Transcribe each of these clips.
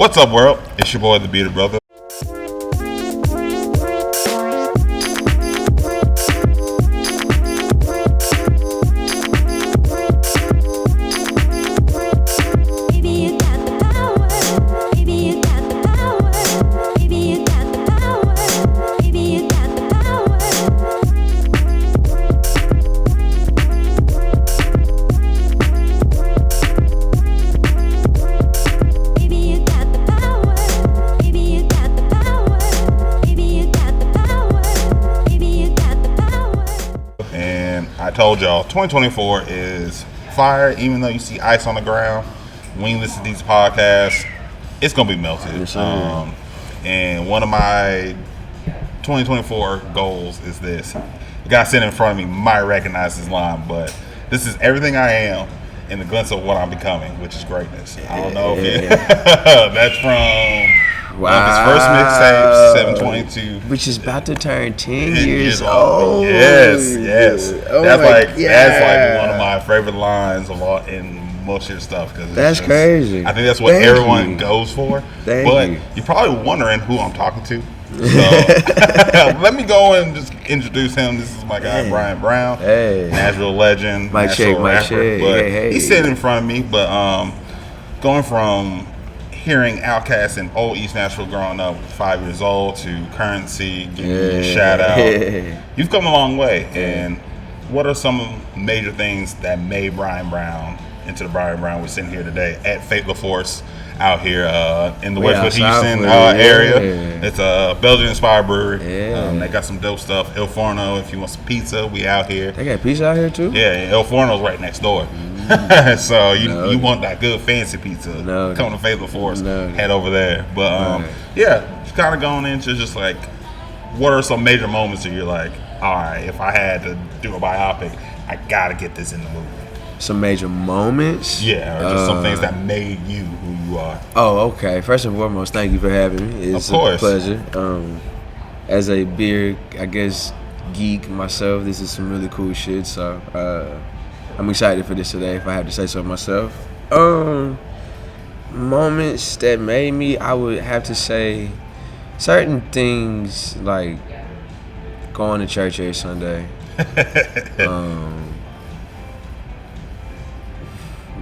What's up, world? It's your boy, the Bearded Brother. I told y'all 2024 is fire. Even though you see ice on the ground, when you listen to these podcasts, it's gonna be melted. Yes, and one of my 2024 goals is this. The guy sitting in front of me might recognize this line, but this is everything I am in the glimpse of what I'm becoming, which is greatness. I don't know if that's from his first mixtape, 722, which is about to turn 10 years old. Yes. That's like one of my favorite lines of all in most of your stuff. Cause that's crazy. I think that's what everyone goes for. But you're probably wondering who I'm talking to. So let me go and just introduce him. This is my guy Brian Brown, Nashville legend, Nashville rapper. But he's sitting in front of me. But going from hearing Outkast in old East Nashville growing up, 5 years old, to Currency, giving you a shout out. You've come a long way. And what are some major things that made Brian Brown into the Brian Brown we're sitting here today at Fate LaForce out here in the Westwood Houston area? It's a Belgian-inspired brewery. They got some dope stuff. El Forno, if you want some pizza, we out here. They got pizza out here too? Yeah, El Forno's right next door. So you want that good fancy pizza, come to Fate LaForce, head over there. But just kind of going into just like, what are some major moments that you're like, all right, if I had to do a biopic, I gotta get this in the movie? Some major moments? Yeah, or just some things that made you who you are. Oh, okay. First and foremost, thank you for having me. It's a pleasure. As a beer, I guess, geek myself, this is some really cool shit. So I'm excited for this today, if I have to say so myself. Moments that made me, I would have to say certain things like going to church every Sunday.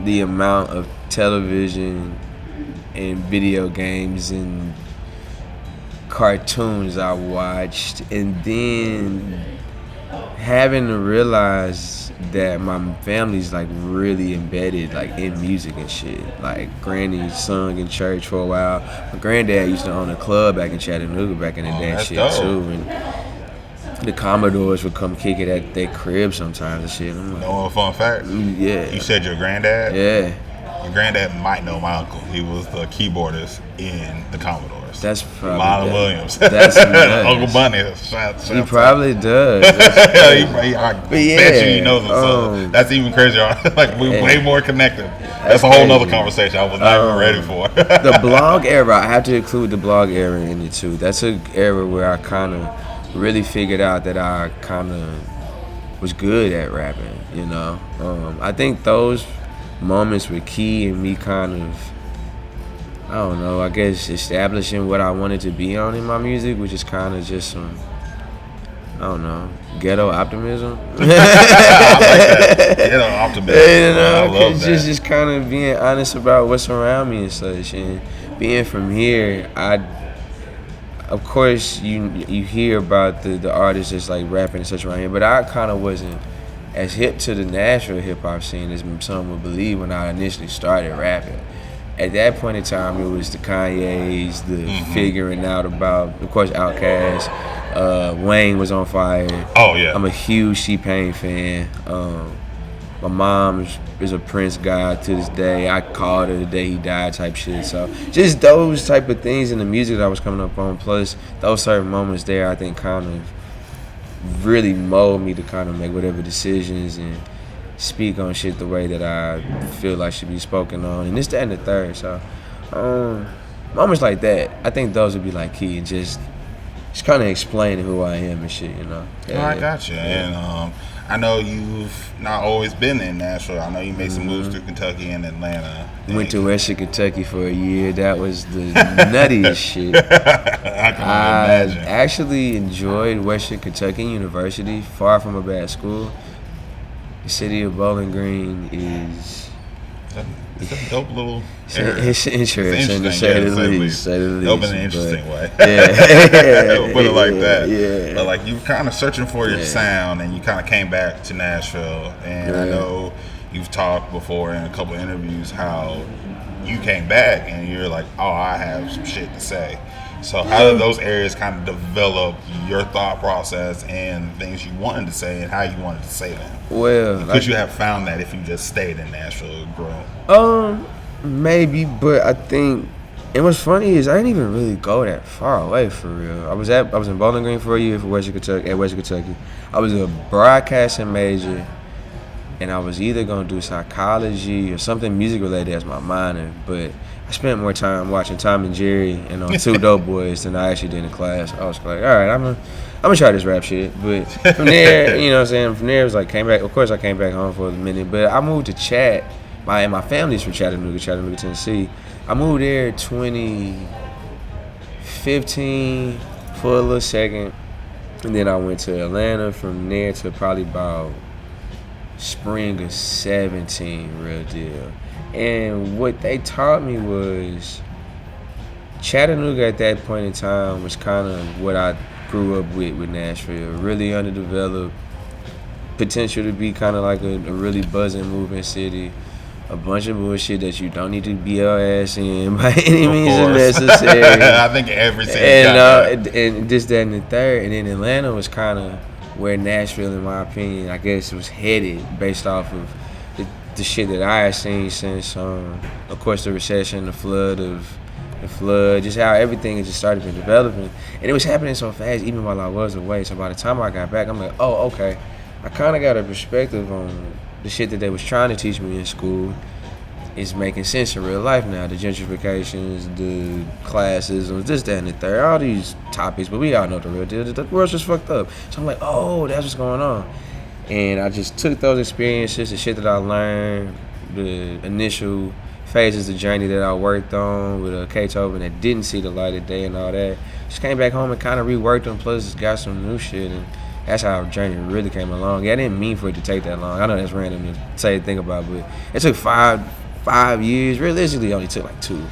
The amount of television and video games and cartoons I watched, and then having to realize that my family's like really embedded like in music and shit. Like Granny sung in church for a while. My granddad used to own a club back in Chattanooga back in the day and shit too. And the Commodores would come kick it at their crib sometimes and shit. I'm like, no fun fact? Yeah. You said your granddad? Yeah. Your granddad might know my uncle. He was the keyboardist in the Commodores. That's probably Marlon Williams. That's Uncle Bunny. He probably does. I bet you knows him. So that's even crazier. Like we're way more connected. That's a whole nother conversation I was not even ready for. The blog era, I have to include the blog era in it too. That's an era where I kind of really figured out that I kind of was good at rapping, you know. I think those moments were key in me kind of, I don't know, I guess establishing what I wanted to be on in my music, which is kind of just some, I don't know, ghetto optimism. I like that. Ghetto optimism. You know, I love that. Just kind of being honest about what's around me and such. And being from here, of course, you hear about the artists that's like rapping and such around here, but I kind of wasn't as hip to the Nashville hip hop scene as some would believe when I initially started rapping. At that point in time, it was the Kanye's, the figuring out about, of course, Outkast. Wayne was on fire. Oh yeah. I'm a huge T-Pain fan. My mom is a Prince guy to this day. I called her the day he died type shit. So just those type of things in the music that I was coming up on, plus those certain moments there, I think kind of really mold me to kind of make whatever decisions and speak on shit the way that I feel like should be spoken on. And this, that, and the third. So moments like that, I think those would be like key and just kind of explaining who I am and shit, you know. I got you. And I know you've not always been in Nashville. I know you made some moves through Kentucky and Atlanta. Went to Western Kentucky for a year. That was the nuttiest shit. I can imagine. I actually enjoyed Western Kentucky University. Far from a bad school. The city of Bowling Green is... It's a dope little area. It's interesting to say the least. Dope in an interesting way. Yeah. Put it like that. Yeah. But like you were kind of searching for your sound, and you kind of came back to Nashville. And I know you've talked before in a couple of interviews how you came back and you're like, oh, I have some shit to say. So how did those areas kind of develop your thought process and things you wanted to say and how you wanted to say them? Well, could you have found that if you just stayed in Nashville and grown? Maybe, but I think, and what's funny is I didn't even really go that far away for real. I was in Bowling Green for a year at Western Kentucky. I was a broadcasting major, and I was either gonna do psychology or something music related as my minor, but I spent more time watching Tom and Jerry and on Two Dope Boys than I actually did in class. I was like, all right, I'm gonna try this rap shit. But from there, you know what I'm saying? From there, it was like, came back. Of course, I came back home for a minute, but I moved to Chat. My family's from Chattanooga, Tennessee. I moved there 2015 for a little second, and then I went to Atlanta from there to probably about spring of 17, real deal. And what they taught me was Chattanooga at that point in time was kind of what I grew up with Nashville. Really underdeveloped, potential to be kind of like a really buzzing, moving city. A bunch of bullshit that you don't need to be your ass in by any means necessary. I think every city got that. And this, that, and the third. And then Atlanta was kind of where Nashville, in my opinion, I guess was headed based off of the shit that I had seen since, of course, the recession, the flood, just how everything had just started been developing. And it was happening so fast even while I was away. So by the time I got back, I'm like, oh, okay. I kind of got a perspective on the shit that they was trying to teach me in school is making sense in real life now. The gentrifications, the classism, this, that, and the third, all these topics, but we all know the real deal. The world's just fucked up. So I'm like, oh, that's what's going on. And I just took those experiences, the shit that I learned, the initial phases of journey that I worked on with K-Tobin that didn't see the light of day and all that. Just came back home and kind of reworked them, plus got some new shit. And that's how our journey really came along. Yeah, I didn't mean for it to take that long. I know that's random to say think about, but it took five years. Realistically, it only took like 2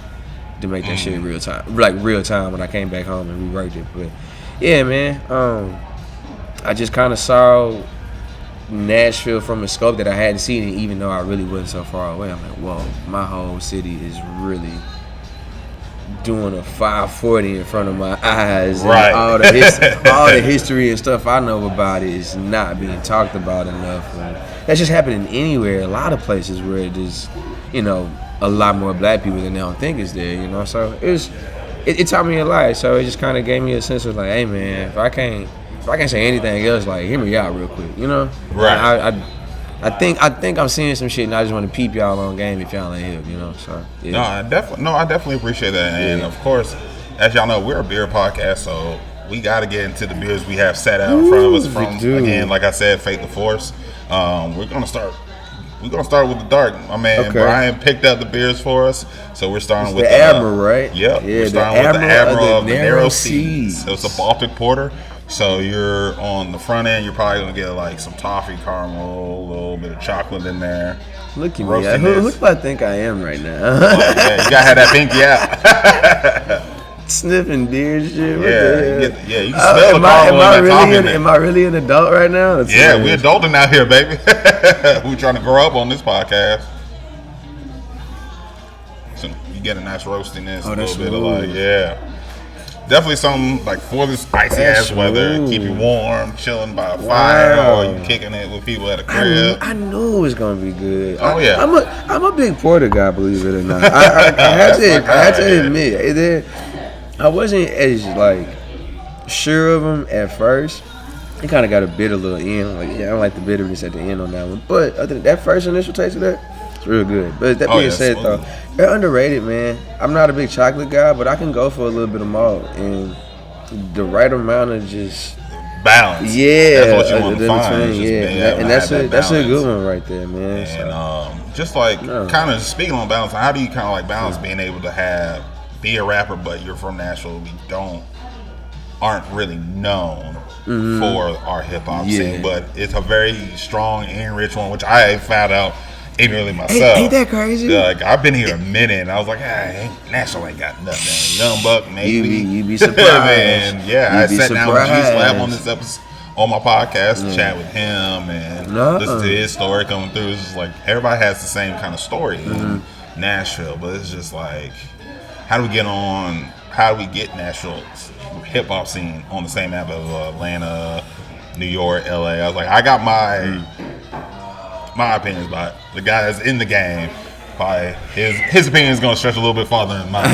to make that shit real time when I came back home and reworked it. But yeah, man, I just kind of saw Nashville from a scope that I hadn't seen it, even though I really wasn't so far away. I'm like, whoa, my whole city is really doing a 540 in front of my eyes. Right. And all the history and stuff I know about it is not being talked about enough. And that's just happening anywhere. A lot of places where it is, a lot more black people than they don't think is there, So it taught me a lot. So it just kind of gave me a sense of like, hey man, if I can't say anything else, like hear me out real quick, Right. I think I'm seeing some shit, and I just want to peep y'all on game if y'all ain't here, So yeah. I definitely appreciate that, and of course, as y'all know, we're a beer podcast, so we got to get into the beers we have set out in front of us. Again, like I said, Fate the Force. We're gonna start with the dark. My man Brian picked up the beers for us, so we're starting with the Admiral, right? Yep. Yeah, we're starting with the Admiral of the Narrow Seas. So it's a Baltic Porter. So you're on the front end. You're probably gonna get like some toffee caramel, a little bit of chocolate in there. Look at me. Who do I think I am right now? Yeah, you gotta have that pinky out. Sniffing deer shit. Yeah. You can smell the caramel. Am I really an adult right now? We're adulting out here, baby. We're trying to grow up on this podcast. So you get a nice roastiness, a little bit of definitely something like for this icy ass weather, keep you warm, chilling by a fire, or you kicking it with people at a crib. I knew it was gonna be good. Oh yeah, I'm a big porter guy, believe it or not. I had to admit, I wasn't as like sure of them at first. It kind of got a bitter little end. Like I don't like the bitterness at the end on that one. But other than that first initial taste of that, it's real good. But that being said, though, they're underrated, man. I'm not a big chocolate guy, but I can go for a little bit of malt and the right amount of just balance. Yeah, that's what you want to find. And that's a good one right there, man. And just like kind of speaking on balance, how do you kind of like balance being able to be a rapper, but you're from Nashville, aren't really known for our hip hop scene, but it's a very strong and rich one, which I found out ignorantly myself. Ain't that crazy? Yeah, like I've been here a minute, and I was like, Nashville ain't got nothing. Young Buck, maybe. You be surprised. And I sat down with G-Slab on this episode on my podcast to chat with him and listen to his story coming through. It's just like everybody has the same kind of story in Nashville, but it's just like, how do we get Nashville's hip hop scene on the same map as Atlanta, New York, LA? I was like, I got my opinions about it. The guy that's in the game, probably his opinion is going to stretch a little bit farther than mine.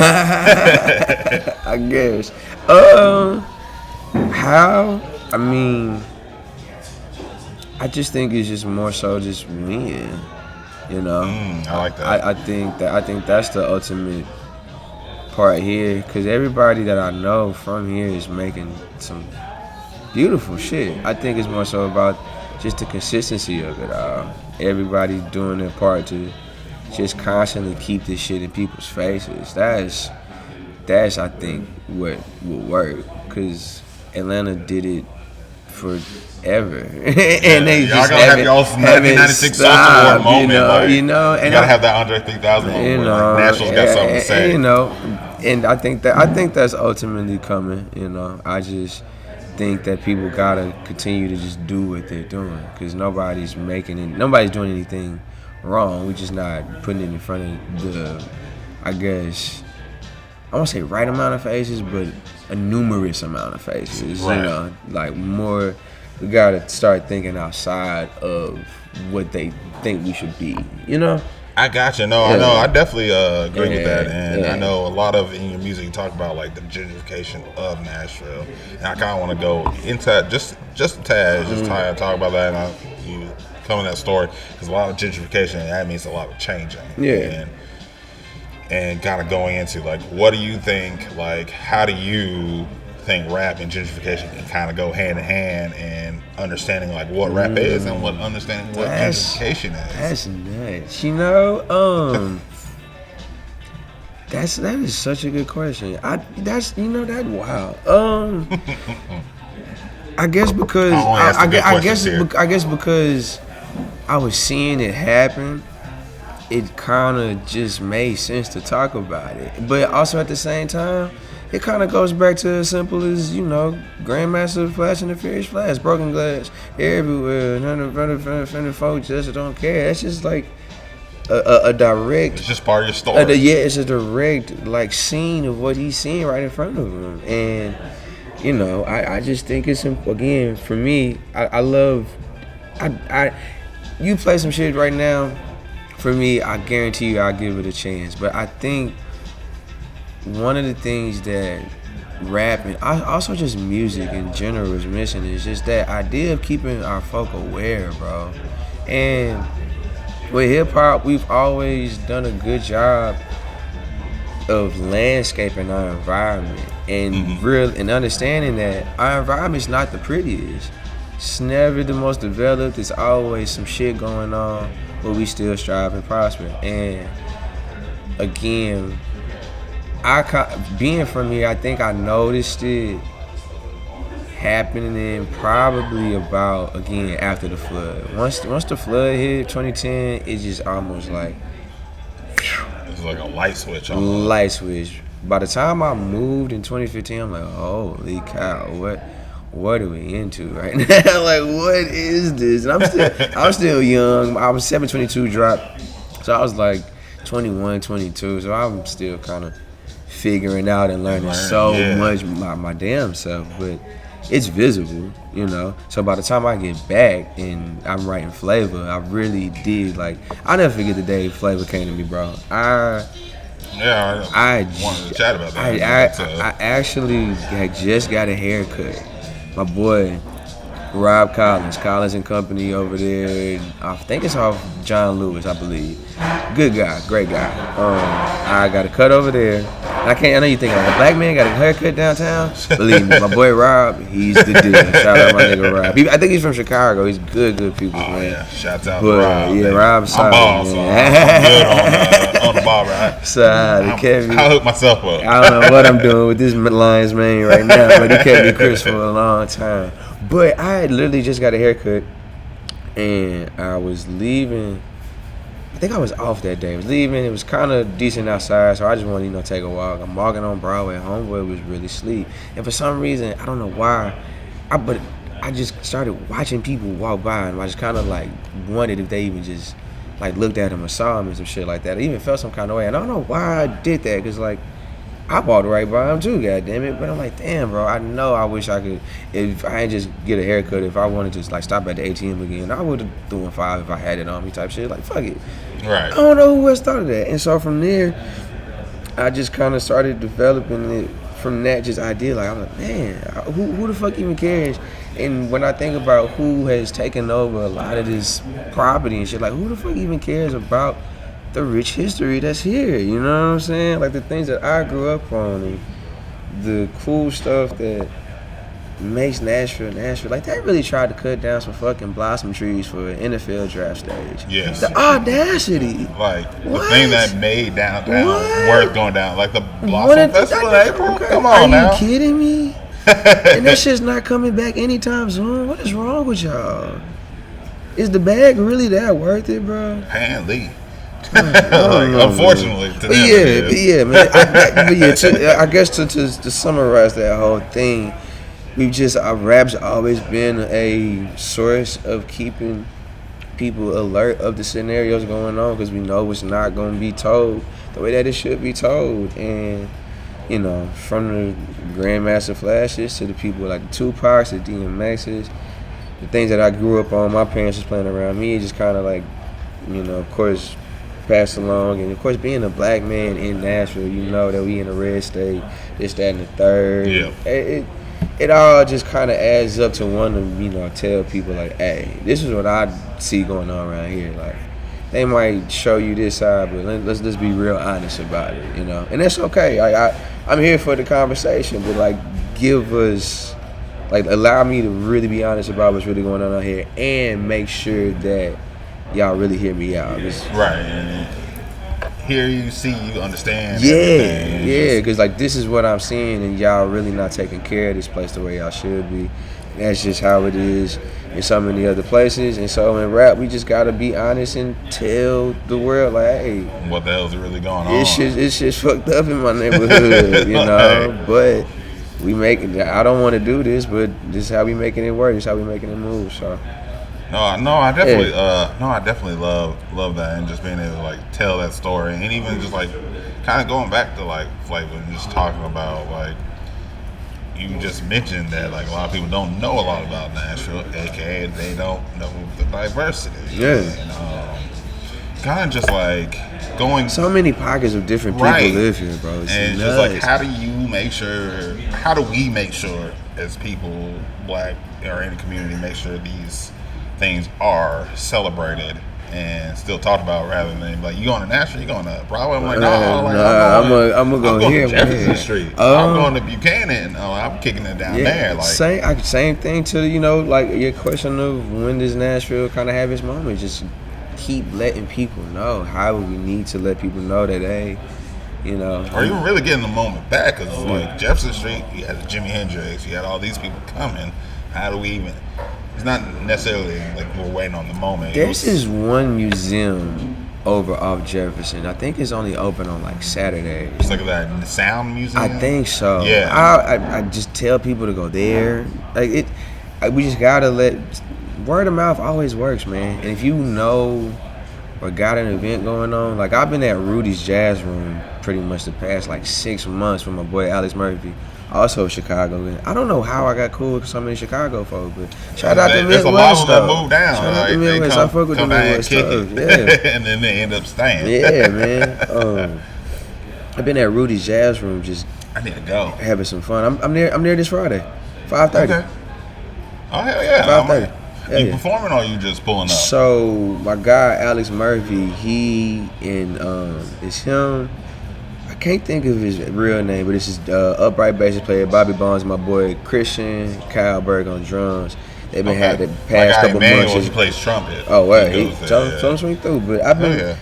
I guess. How? I mean, I just think it's just more so just win. You know, I like that. I think that's the ultimate part here, because everybody that I know from here is making some beautiful shit. I think it's more so about just the consistency of it all. Everybody doing their part to just constantly keep this shit in people's faces. That's I think what will work, because Atlanta did it forever, and they just haven't 1996 Soulful Award moment. And you gotta have that Andre 3000 moment. Nashville's got something to say. And I think that's ultimately coming. I just think that people gotta continue to just do what they're doing, because nobody's doing anything wrong. We're just not putting it in front of the, I guess, I won't say right amount of faces, but a numerous amount of faces. Right. Like more. We gotta start thinking outside of what they think we should be. I got you. No, I definitely agree with that, and I know a lot of in your music you talk about like the gentrification of Nashville, and I kind of want to go into that just a tad, talk about that, and you tell me that story, because a lot of gentrification, that means a lot of changing, and kind of going into like, what do you think? Like, how do you think rap and gentrification can kind of go hand in hand, and understanding like what rap is and understanding what gentrification is? That's nuts. That is such a good question. That's wild. I guess because I guess because I was seeing it happen, it kind of just made sense to talk about it. But also at the same time, it kind of goes back to as simple as, Grandmaster Flash and the Furious Flash, broken glass everywhere, none of folks just don't care. That's just like a direct. It's just part of your story. It's a direct like scene of what he's seeing right in front of him, and I just think it's, again, for me, I love. You play some shit right now, for me, I guarantee you I'll give it a chance. But I think one of the things that rap and also just music in general is missing is just that idea of keeping our folk aware, bro. And with hip hop, we've always done a good job of landscaping our environment and understanding that our environment's not the prettiest. It's never the most developed. There's always some shit going on, but we still strive and prosper. And again, being from here, I think I noticed it happening probably about, again, after the flood. Once the flood hit 2010, it's just almost like it's like a light switch. Light switch. By the time I moved in 2015, I'm like, holy cow, what are we into right now? Like, what is this? And I'm still young. I was 722 drop, so I was like 21, 22. So I'm still kind of figuring out and learning much my damn self, but it's visible, So by the time I get back and I'm writing Flavor, I really did, like, I'll never forget the day Flavor came to me, bro. I wanted to chat about that. I actually had just got a haircut. My boy Rob Collins and Company over there. I think it's off John Lewis, I believe. Good guy, great guy. I got a cut over there. I know you thinking like a black man got a haircut downtown. Believe me, my boy Rob, he's the dude. Shout out my nigga Rob. I think he's from Chicago. He's good people, man. Yeah, shouts out to Rob. Yeah, Rob's solid, I'm good on the ball, right? Solid, Kevin. I hook myself up. I don't know what I'm doing with this Lions mane right now, but he kept me crisp for a long time. But I had literally just got a haircut, and I was leaving. I think I was off that day. I was leaving. It was kind of decent outside, so I just wanted to, take a walk. I'm walking on Broadway. Homeboy was really asleep. And for some reason, I don't know why, but I just started watching people walk by, and I just kind of, wondered if they even just, looked at him or saw him and some shit like that. I even felt some kind of way. And I don't know why I did that, because, I walked right by him too, goddammit. But I'm like, damn, bro, I know I wish I could, if I ain't just get a haircut, if I wanted to just stop at the ATM again, I would have threw in 5 if I had it on me type shit. Fuck it. Right. I don't know who else started that. And so from there, I just kind of started developing it from that just idea. I'm like, man, who the fuck even cares? And when I think about who has taken over a lot of this property and shit, who the fuck even cares about the rich history that's here, you know what I'm saying? The things that I grew up on and the cool stuff that makes Nashville. They really tried to cut down some fucking blossom trees for an NFL draft stage. Yes. The audacity. The thing that made downtown worth going down. The Blossom Festival in April? Come on now. Are you kidding me? And that shit's not coming back anytime soon. What is wrong with y'all? Is the bag really that worth it, bro? Apparently. Unfortunately, to them, man. I guess to summarize that whole thing, our rap's always been a source of keeping people alert of the scenarios going on, because we know it's not going to be told the way that it should be told. And from the Grandmaster Flashes to the people like the Tupacs, the DMXs, the things that I grew up on, my parents was playing around me, just kind of of course, passed along. And of course, being a black man in Nashville, that we in a red state, this, that, and the third. Yeah. It all just kind of adds up to one to, tell people hey, this is what I see going on around here. They might show you this side, but let's just be real honest about it, And that's okay. I'm here for the conversation, but give us, allow me to really be honest about what's really going on out here, and make sure that y'all really hear me out. Right. And hear you, see you, understand. Yeah, because this is what I'm seeing, and y'all really not taking care of this place the way y'all should be. That's just how it is in so many other places. And so in rap, we just gotta be honest and tell the world, hey, what the hell's really going on? It's just fucked up in my neighborhood, But we making. I don't want to do this, but this is how we making it work. This is how we making it move. So. No, I definitely love that, and just being able to tell that story, and even just kind of going back to Flavor and just talking about you just mentioned that a lot of people don't know a lot about Nashville, aka they don't know the diversity. Yeah. And kind of just going so many pockets of different people live here, bro. It's and nuts. Just how do we make sure as people, black or any community, make sure these things are celebrated and still talked about, rather than you going to Nashville, you going to Broadway. I'm I'm gonna go here, to Jefferson Street. I'm going to Buchanan. I'm kicking it down there. Same thing to your question of when does Nashville kind of have its moment. Just keep letting people know. How we need to let people know that or even really getting the moment back, because Jefferson Street, you had Jimi Hendrix, you had all these people coming. How do we even? It's not necessarily we're waiting on the moment. There's this one museum over off Jefferson. I think it's only open on Saturdays. It's that sound museum? I think so. Yeah. I just tell people to go there. We just gotta let word of mouth always works, man. And if you know or got an event going on, I've been at Rudy's Jazz Room pretty much the past 6 months with my boy Alex Murphy. Also Chicago. I don't know how I got cool with so many Chicago folks, but shout out to Midwest. There's a lot of them that move down. Shout out to Midwest. I fuck with the Midwest stuff. Yeah. And then they end up staying. Yeah, man. I've been at Rudy's Jazz Room I need to go. Having some fun. I'm there this Friday, 5:30. Okay. Oh hell yeah. 5:30. You performing or you just pulling up? So my guy Alex Murphy, he and it's him. can't think of his real name, but this is upright bass player Bobby Bonds, my boy Christian Kyleberg on drums. They've been had the past couple months. He plays trumpet. Oh, right. He swing through. But I've been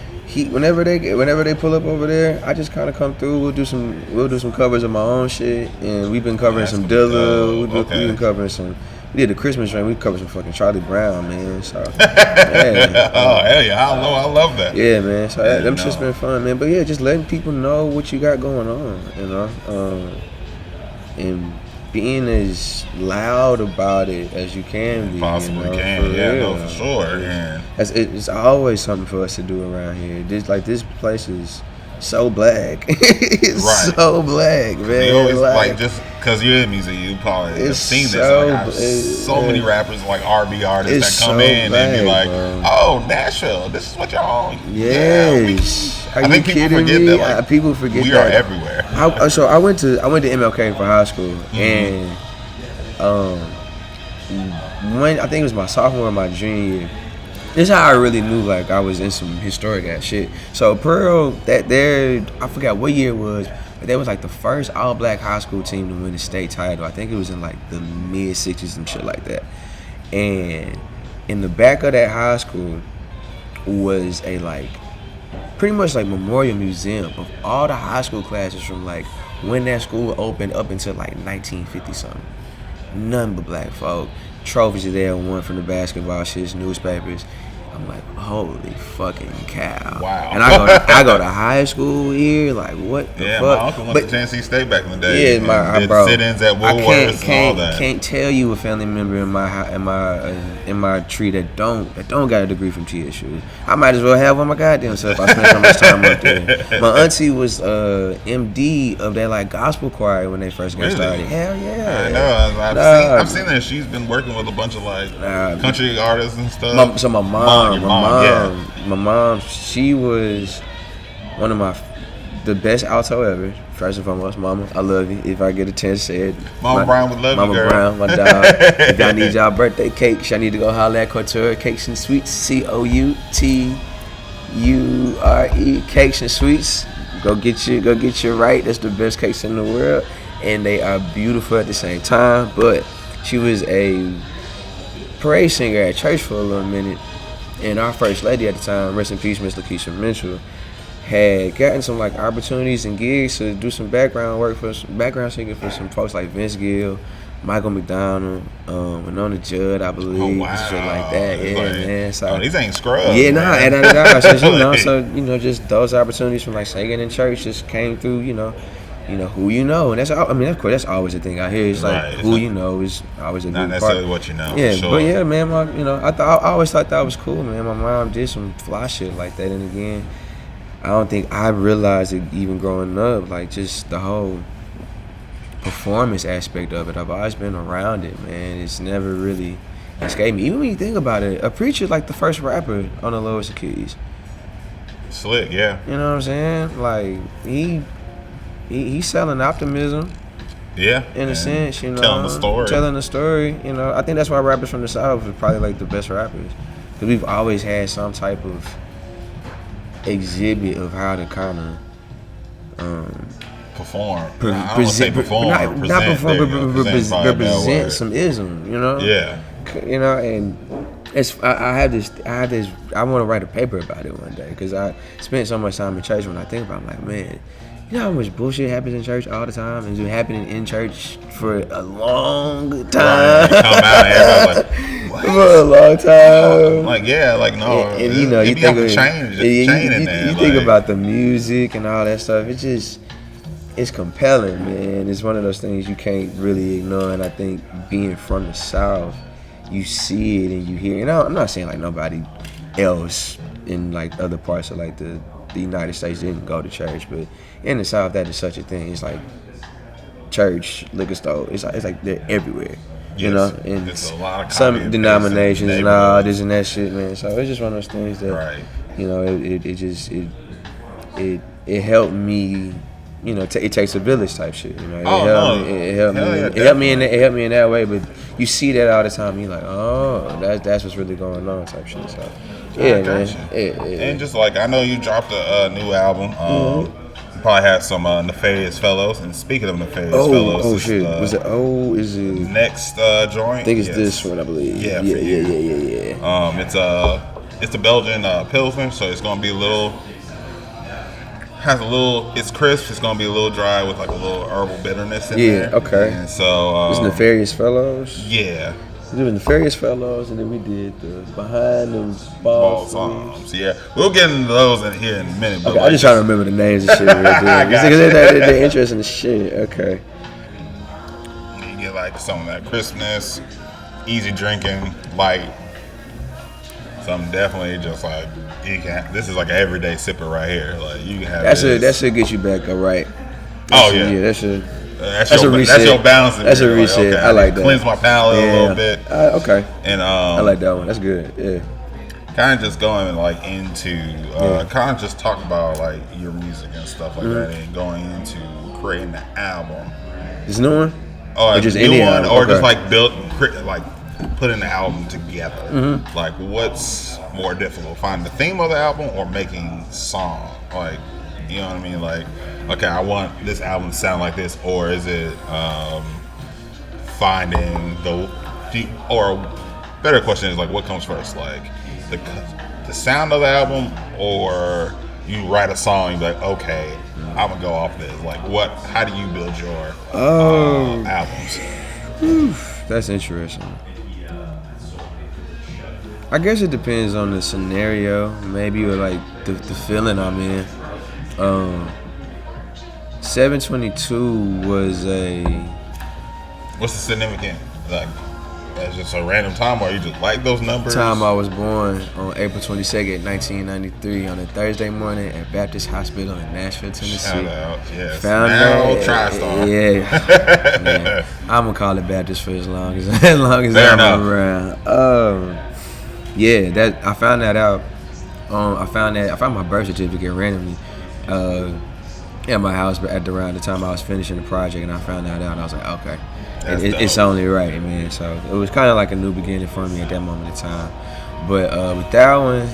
whenever they pull up over there, I just kind of come through. We'll do some covers of my own shit, and we've been covering some Dilla. We've been covering some. We did the Christmas train. We covered some fucking Charlie Brown, man. So, yeah. Oh, hell yeah. I love that. Yeah, man. So, them shit's been fun, man. But, yeah, just letting people know what you got going on, you know? And being as loud about it as you can be. Possibly for sure. And it's always something for us to do around here. This place is so black. It's so black, man. You always, like just because you're in music, you probably have seen this. So many rappers, like R&B artists that come in black, and be like, "Oh, Nashville, this is what y'all." Yes. I think people forget that. Like, people forget we are everywhere. I went to MLK for high school, and when I think it was my sophomore or my junior year. This is how I really knew like I was in some historic ass shit. So Pearl, I forgot what year it was, but they was like the first all black high school team to win the state title. I think it was in like the mid '60s and shit like that. And in the back of that high school was a like pretty much like memorial museum of all the high school classes from like when that school opened up until like 1950 something. None but black folk. Trophies are there, one from the basketball shits, newspapers. I'm like, holy fucking cow! Wow. And I go to high school here. Like, what the fuck? My uncle went to Tennessee State back in the day. Yeah, did sit-ins at Woolworths and all that. Can't tell you a family member in my tree that don't got a degree from TSU. I might as well have one my goddamn self. I spent so much time up there. My auntie was MD of that like gospel choir when they first got started. Hell yeah! I know. I've seen that. She's been working with a bunch of like country artists and stuff. So my mom, she was one of the best alto ever. First and foremost, Mama, I love you. If I get a chance to say it, Mama Brown would love you, girl. Mama Brown, my dog. If y'all need y'all birthday cakes, y'all need to go holler at Couture Cakes and Sweets, COUTURE, Cakes and Sweets. Go get you right. That's the best cakes in the world, and they are beautiful at the same time. But she was a parade singer at church for a little minute, and our first lady at the time, rest in peace, Miss Lakeisha Mitchell, had gotten some like opportunities and gigs to do some background singing for some folks like Vince Gill, Michael McDonald, Winona Judd, I believe, shit like that. Man. So these ain't scrubs. Yeah, so just those opportunities from like singing in church just came through, who you know, and that's of course that's always a thing out here. It's like who you know is always a big part. Not necessarily what you know. Yeah, sure. But yeah, man, I always thought that was cool, man. My mom did some fly shit like that, and again, I don't think I realized it even growing up, like just the whole performance aspect of it. I've always been around it, man. It's never really escaped me. Even when you think about it, a preacher like the first rapper on the lowest keys. Slick, yeah. You know what I'm saying? Like he's selling optimism. Yeah. In a sense, Telling the story. I think that's why rappers from the South are probably like the best rappers. Because we've always had some type of exhibit of how to kind of perform. Represent some ism, Yeah. And I want to write a paper about it one day because I spent so much time in church. When I think about it, I'm like, man, you know how much bullshit happens in church all the time, and it's been happening in church for a long time. Come out and everybody's like, what? For a long time. No. And you think of you think about the music and all that stuff. It's compelling, man. It's one of those things you can't really ignore. And I think being from the South, you see it and you hear it. And I'm not saying like nobody else in like other parts of like the United States didn't go to church, but in the South that is such a thing. It's like church, liquor store. It's like they're everywhere. Yes. And there's a lot of some denominations and all this and that shit, man. So it's just one of those things that it helped me. It takes a village type shit. It helped me in that way. But you see that all the time. You're like, oh, that's what's really going on type shit. So yeah, man. And just like I know you dropped a new album. probably have some Nefarious Fellows. And speaking of Nefarious Fellows, oh shit, was it? Oh, is it next joint? I think it's this one, I believe. Yeah. It's a Belgian Pilsner, so it's gonna be it's crisp. It's gonna be a little dry with like a little herbal bitterness in there. Yeah, okay. And so it's Nefarious Fellows. Yeah. We did Nefarious Fellows, and then we did the Behind Them Ball Songs. Yeah, we'll get into those in here in a minute. But okay, I'm just trying to remember the names and shit. They're interesting as shit. Okay. You get like some of that crispness, easy drinking, light. Something definitely just like you can. This is like an everyday sipper right here. Like you can have. That should get you back all right. That should. That's your balancing. That's a reset. Like, okay, I like that. Cleanse my palate a little bit. Okay. And I like that one. That's good. Yeah. Kind of just going like into kind of just talk about like your music and stuff like that, and going into creating the album. This new one? Or just new any one, album? or just like putting the album together. Mm-hmm. Like, what's more difficult, finding the theme of the album or making song? Like, you know what I mean? Like, okay, I want this album to sound like this, or is it finding or better question is like, what comes first? Like, the sound of the album, or you write a song, you're like, okay, I'm gonna go off this. Like, how do you build your albums? That's interesting. I guess it depends on the scenario, maybe, or like the feeling I'm in. 722 was What's the significant? Like, that's just a random time, or you just like those numbers? Time I was born on April 22nd, 1993, on a Thursday morning at Baptist Hospital in Nashville, Tennessee. Shout out, yes. Found now that, TriStar. Yeah. I'm gonna call it Baptist for as long as I'm around. I found that out. I found my birth certificate randomly at my house, but around the time I was finishing the project, and I found that out, and I was like, okay, it's only right, man. So it was kind of like a new beginning for me at that moment in time. But with that one,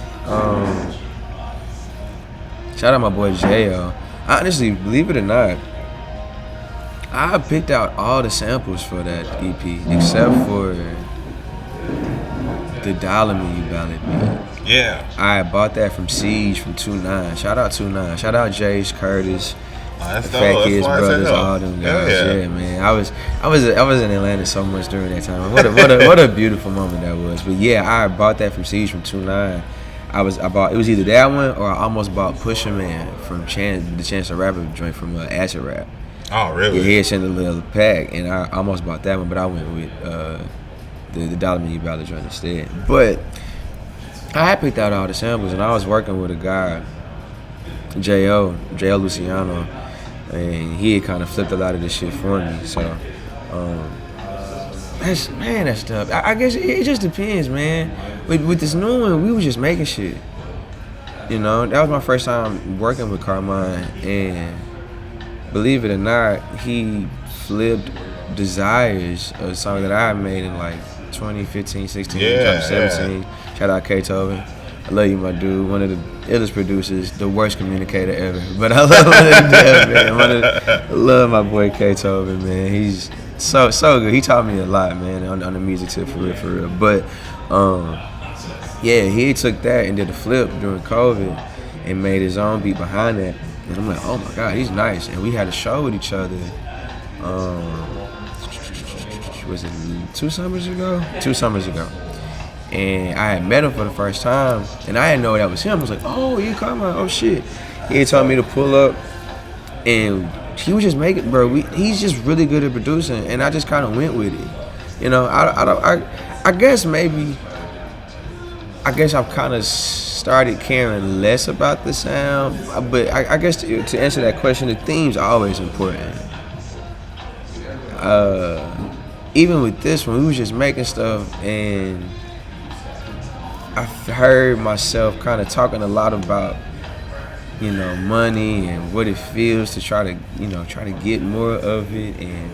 shout out my boy J.O. Honestly, believe it or not, I picked out all the samples for that EP except for the Dollar Me You Ballad beat. Yeah. I bought that from Siege from 2-9. Shout out 2-9. Shout out Jace, Curtis, that's Fat Kids Brothers, all them guys. Yeah, man. I was in Atlanta so much during that time. What a beautiful moment that was. But yeah, I bought that from Siege from 2-9. It was either that one or I almost bought Pusha Man from the Chance the Rapper joint from Acid Rap. Oh, really? Yeah, he had sent a little pack, and I almost bought that one, but I went with the Dollar Me You Ballad joint instead. But I had picked out all the samples, and I was working with a guy, J.O. Luciano, and he had kind of flipped a lot of this shit for me. So, that's tough. I guess it just depends, man. With this new one, we was just making shit. You know, that was my first time working with Carmine, and believe it or not, he flipped Desires, a song that I made in like 2015, 16, 2017. Yeah. Shout out K. Tobin. I love you, my dude. One of the illest producers, the worst communicator ever. But I love him to death, man. I love my boy K. Tobin, man. He's so good. He taught me a lot, man, on the music tip, for real. But he took that and did a flip during COVID and made his own beat behind that. And I'm like, oh my God, he's nice. And we had a show with each other. Was it 2 summers ago? 2 summers ago. And I had met him for the first time, and I didn't know that was him. I was like, oh, you come on, oh shit. He had told me to pull up, and he was just making, bro. He's just really good at producing, and I just kind of went with it. You know, I guess I've kind of started caring less about the sound, but I guess to answer that question, the theme's always important. Even with this one, we was just making stuff, and I heard myself kind of talking a lot about, you know, money and what it feels to try to get more of it, and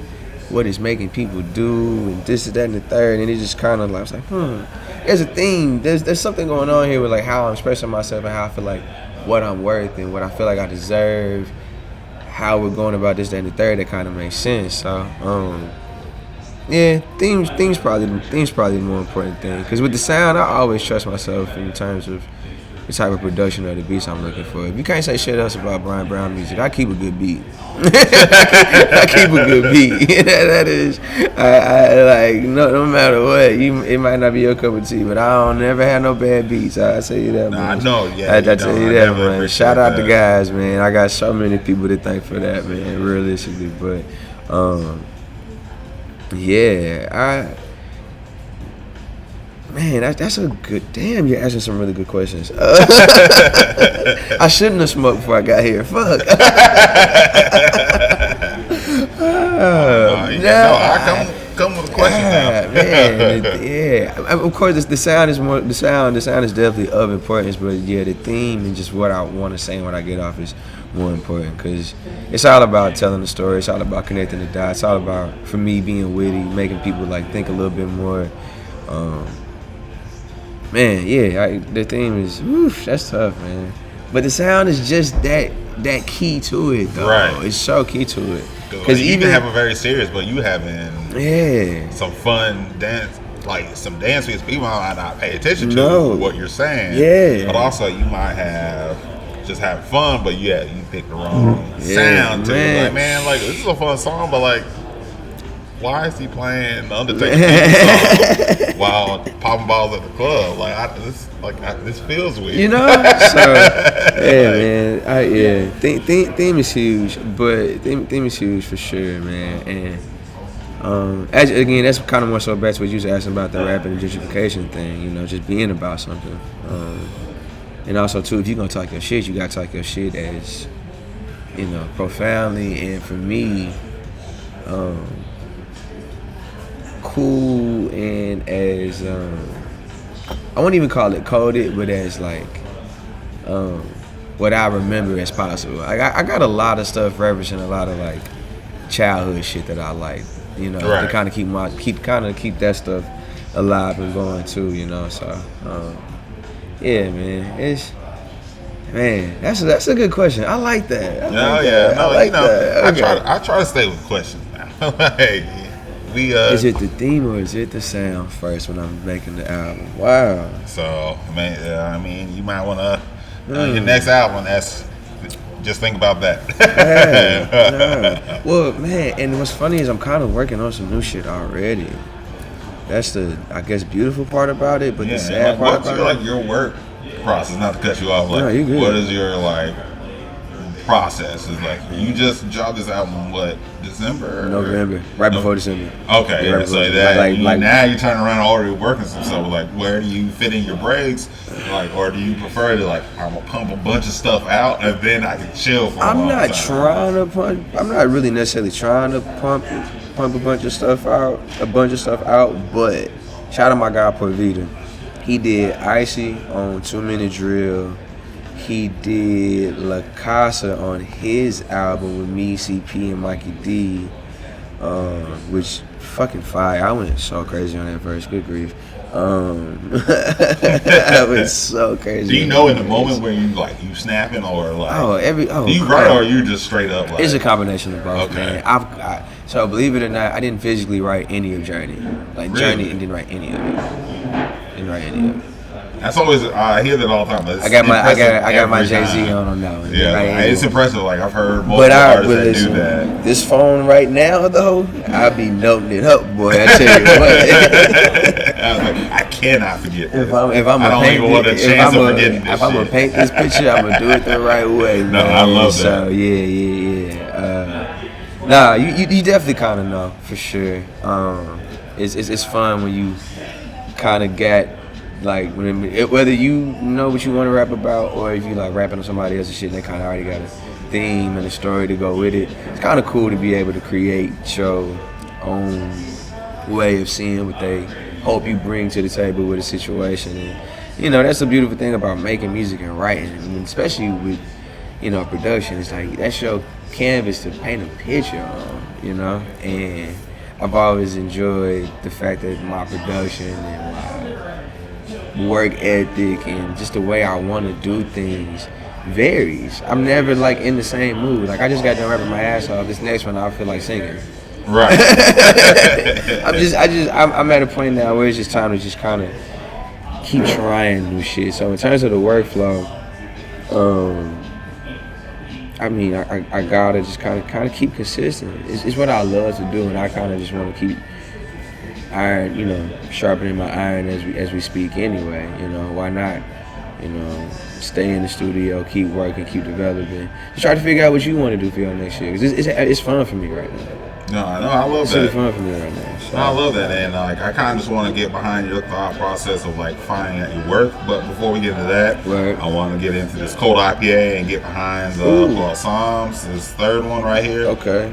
what it's making people do, and this, that, and the third. And it just kind of like, I was like, there's a thing, there's something going on here with like how I'm expressing myself and how I feel like what I'm worth and what I feel like I deserve. how we're going about this, that, and the third, that kind of makes sense. So, yeah, themes probably the more important thing. Because with the sound, I always trust myself in terms of the type of production or the beats I'm looking for. If you can't say shit else about Brian Brown music, I keep a good beat. I keep a good beat. That is, I like no matter what. It might not be your cup of tea, but I don't never have no bad beats. I tell you that, man. I know, yeah. I tell you that, man. Shout out the guys, man. I got so many people to thank for that, man. Realistically, but yeah, Man, that's a good. Damn, you're asking some really good questions. I shouldn't have smoked before I got here. Fuck. I come with a question now. Man, yeah. Of course, the sound is more. The sound is definitely of importance, but yeah, the theme and just what I want to say and what I get off is more important because it's all about telling the story. It's all about connecting the dots. It's all about, for me, being witty, making people like think a little bit more. Man, yeah, the theme is, that's tough, man. But the sound is just that key to it, though. Right. It's so key to it. Because you can have a very serious, but you having some fun dance, like some dance beats. People might not pay attention to what you're saying. Yeah. But also you might have fun, but you pick the wrong sound to it. Like, man, like this is a fun song, but like, why is he playing the Undertaker song while popping balls at the club? Like, this feels weird. You know? So, man. Theme is huge, but theme is huge for sure, man. And again, that's kind of more so back to what you was asking about the rapping and gentrification thing. You know, just being about something. And also too, if you're gonna talk your shit, you gotta talk your shit as, you know, profoundly, and for me, cool and as I won't even call it coded, but as like what I remember as possible. I got a lot of stuff referencing a lot of like childhood shit that I like, you know, to kind of keep that stuff alive and going too, you know. So yeah, man, that's a good question. I like that. I try to stay with questions now. Like, is it the theme or is it the sound first when I'm making the album? Wow. So, man, I mean, you might want to your next album. Just think about that. Well, man, and what's funny is I'm kind of working on some new shit already. That's the, I guess, beautiful part about it. But the sad part about it, like your work process. Not to cut you off. Like, no, you're good. What is your like process? Is like you just dropped this album December? November, right before December. Okay, yeah, so that now you turn around and already working some stuff. Like, where do you fit in your breaks? Like, or do you prefer to like, I'm gonna pump a bunch of stuff out and then I can chill for a long time? I'm not really necessarily trying to pump a bunch of stuff out. But shout out my guy Porvita. He did Icy on 2 Minute Drill. He did La Casa on his album with me, CP, and Mikey D, which fucking fire. I went so crazy on that verse. Good grief. I went so crazy. Do you know in the moment where you snapping or like? Do you write or you just straight up like? It's a combination of both, man. So believe it or not, I didn't physically write any of Journey. Like really? Journey, and didn't write any of it. That's always, I hear that all the time. I got my Jay-Z on that one. Yeah, it's impressive. Like, I've heard multiple artists that do that. This phone right now, though, I be noting it up, boy. I tell you what. I was like, I cannot forget this. If I'm gonna paint this picture, I'm gonna do it the right way. No, man. I love that. So yeah. You definitely kind of know for sure. It's fun when you kind of get. Like, whether you know what you want to rap about or if you like rapping on somebody else's shit and they kind of already got a theme and a story to go with it, it's kind of cool to be able to create your own way of seeing what they hope you bring to the table with a situation. And, you know, that's the beautiful thing about making music and writing, I mean, especially with, you know, production. It's like, that's your canvas to paint a picture on, you know? And I've always enjoyed the fact that my production and my work ethic and just the way I want to do things varies. I'm never like in the same mood. Like I just got done rapping my ass off. This next one I feel like singing. Right. I'm at a point now where it's just time to just kind of keep trying new shit. So in terms of the workflow, I mean, I gotta just kind of keep consistent. It's what I love to do, and I kind of just want to keep iron, sharpening my iron as we speak. Anyway, why not? Stay in the studio, keep working, keep developing. Just try to figure out what you want to do for your next year. 'Cause it's fun for me right now. No, I know, I love it's that. It's really fun for me right now. So. No, I love that, and like I kind of just want to get behind your thought process of like finding out your worth. But before we get into that, right. I want to get into this cold IPA and get behind the balsams. This third one right here. Okay.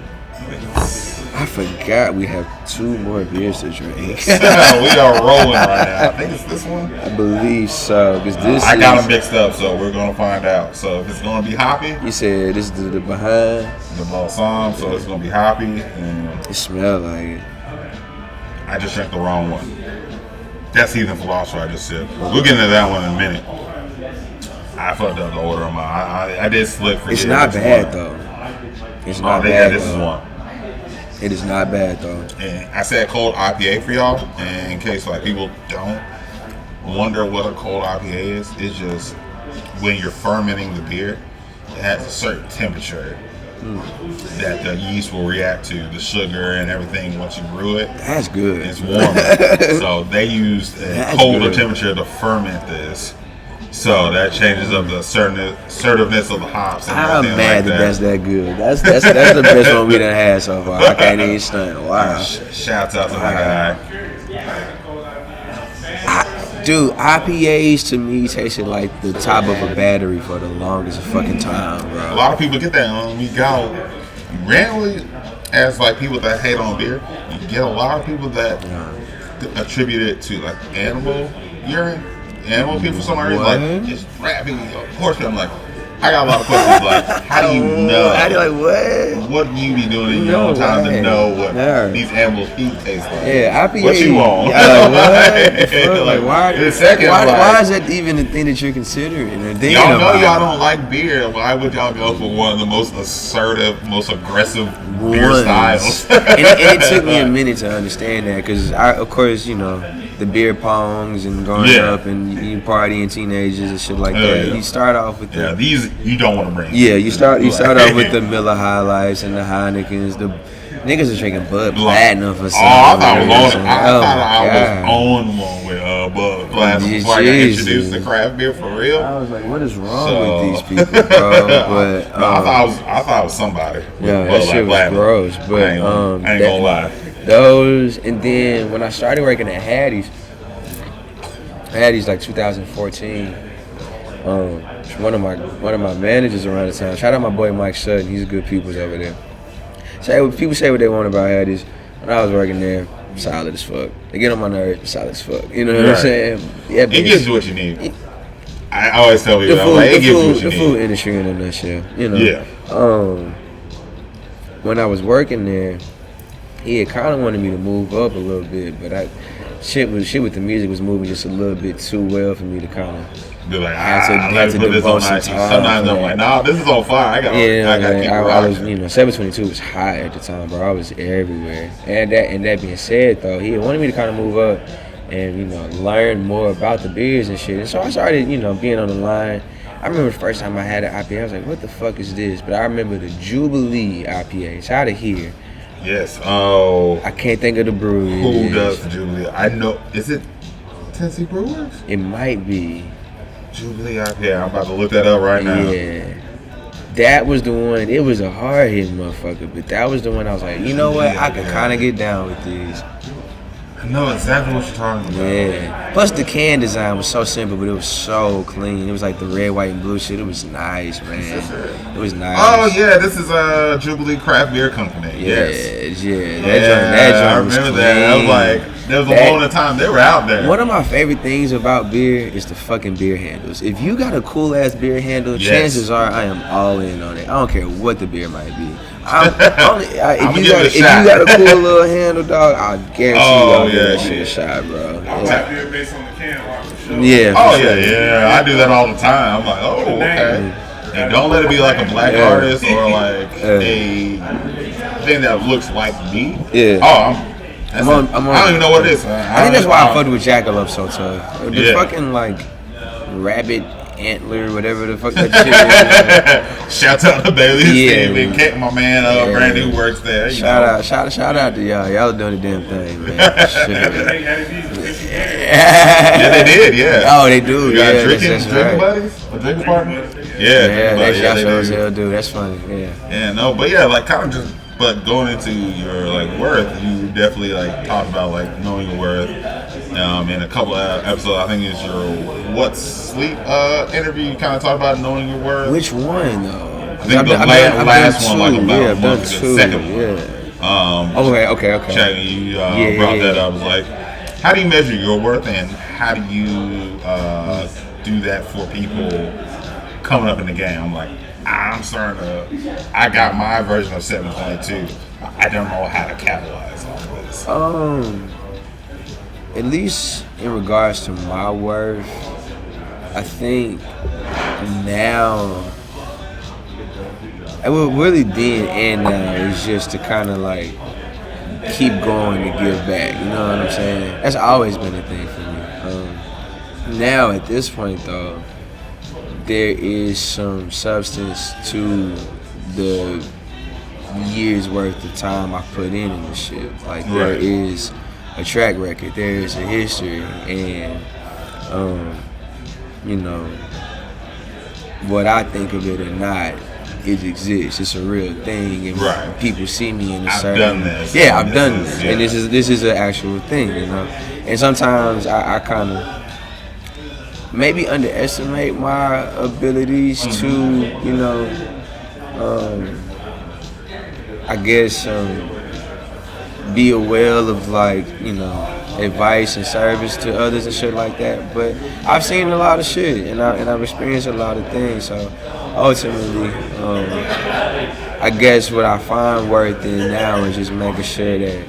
I forgot we have 2 more beers to drink. We are rolling right now. I think it's this one. I believe so. Cause I got them mixed up, so we're gonna find out. So if it's gonna be hoppy, you said this is the behind the balsam, so it's gonna be hoppy. And it smells like it. I just drank the wrong one. That's Heathen Philosopher I just said. We'll get into that one in a minute. I fucked up the order of mine. I did slip for It's not bad though. It's not bad. This is one. It is not bad though. And I said cold IPA for y'all, and in case like people don't wonder what a cold IPA is, it's just when you're fermenting the beer, it has a certain temperature that the yeast will react to the sugar and everything once you brew it. That's good. It's warmer. So they used a colder temperature to ferment this. So that changes up the assertiveness of the hops. And I'm mad like that's that good. That's the best one we done had so far. I can't even stunt. Wow. Shouts out to my guy. Dude, IPAs to me tasted like the top of a battery for the longest fucking time, bro. A lot of people get that on. We got randomly, as like people that hate on beer, you get a lot of people that attribute it to like animal urine. Animal people for some reason like just rapping. Of course, I'm like, I got a lot of questions like, how do you know? How do you like what? What do you be doing in your own time to know what these animals' feet taste like? Yeah, IPA. What you want? Why is that even a thing that you're considering? Y'all know y'all don't like beer. Why would y'all go for one of the most assertive, most aggressive beer styles? and it took me a minute to understand that because of course, the beer pongs and growing up and you partying teenagers and shit like that. You start off with these you don't want to bring. Yeah, you start off with the Miller High Lights and the Heinekens. The niggas are drinking Bud Platinum for some. I thought I was on one with Bud Platinum before I got introduced to craft beer for real. I was like, what is wrong with these people, bro? But I thought it was somebody. Yeah, that shit was gross. But I ain't gonna lie. Those, and then when I started working at Hattie's like 2014. One of my managers around the time. Shout out my boy Mike Sutton. He's good people's over there. People say what they want about Hattie's. When I was working there, solid as fuck. They get on my nerves, solid as fuck. You know what I'm saying? Yeah, it gives you what you need. I always tell people it gives you what you need. The food industry in a nutshell. Yeah. When I was working there, he had kind of wanted me to move up a little bit, but shit with the music was moving just a little bit too well for me to kind of be like, I have to devote some time. Sometimes I'm like, nah, this is on fire. I got to keep rocking. 722 was high at the time, bro. I was everywhere. And that being said, though, he wanted me to kind of move up and learn more about the beers and shit. And so I started, being on the line. I remember the first time I had an IPA, I was like, what the fuck is this? But I remember the Jubilee IPA. It's out of here. Yes. Oh. I can't think of the brewery. Who does the Jubilee? I know. Is it Tennessee Brewers? It might be. Jubilee IPA. I'm about to look that up right now. Yeah. That was the one. It was a hard hitting motherfucker, but that was the one I was like, you know what? I can kind of get down with these. I know exactly what you're talking about. Yeah. Plus the can design was so simple, but it was so clean. It was like the red, white, and blue shit. It was nice, man. It was nice. Oh yeah, this is Jubilee Craft Beer Company. Yes. That joint was clean. That. I was like, there was a moment of time they were out there. One of my favorite things about beer is the fucking beer handles. If you got a cool ass beer handle, chances are I am all in on it. I don't care what the beer might be. If you got a cool little handle, dog, I guarantee I'll give that shit a shot, bro. Beer based on the can, yeah. Oh yeah. I do that all the time. I'm like, oh, okay. And don't let it be like a black artist or like a thing that looks like me. Yeah. Oh, I don't even know what it is. I think that's why I fucked with Jackalope so tough. The fucking like rabbit antler, whatever the fuck that shit is. Shout out to Bailey and Kent, my man, Brandy who works there. Shout out to y'all. Y'all are doing the damn thing, man. Yeah, they did. Yeah. Oh, they do. You got drinking buddies, a drinking partner. Yeah, y'all sure as hell do. That's funny. Yeah, no, but yeah, like kind of just. But going into your like worth, you definitely like talk about like knowing your worth. In a couple of episodes, I think it's your What's Sleep interview. You kind of talk about knowing your worth. Which one though? I think the last one, like about a month ago. The second one. Yeah. Okay. Checking you brought that up. I was like, how do you measure your worth, and how do you do that for people coming up in the game? I'm like, I got my version of 7.2. I don't know how to capitalize on this. At least in regards to my worth, I think now, really then and now is just to kind of like keep going to give back. You know what I'm saying? That's always been a thing for me. Now at this point though, there is some substance to the years worth of time I put in this shit. Like there is a track record, there is a history, and you know, what I think of it or not, it exists. It's a real thing, and people see me in a certain. I've done this. Yeah, I've done this, and this is an actual thing, you know. And sometimes I kind of maybe underestimate my abilities to, you know, I guess be a well of like, you know, advice and service to others and shit like that. But I've seen a lot of shit and I've experienced a lot of things. So ultimately, I guess what I find worth in now is just making sure that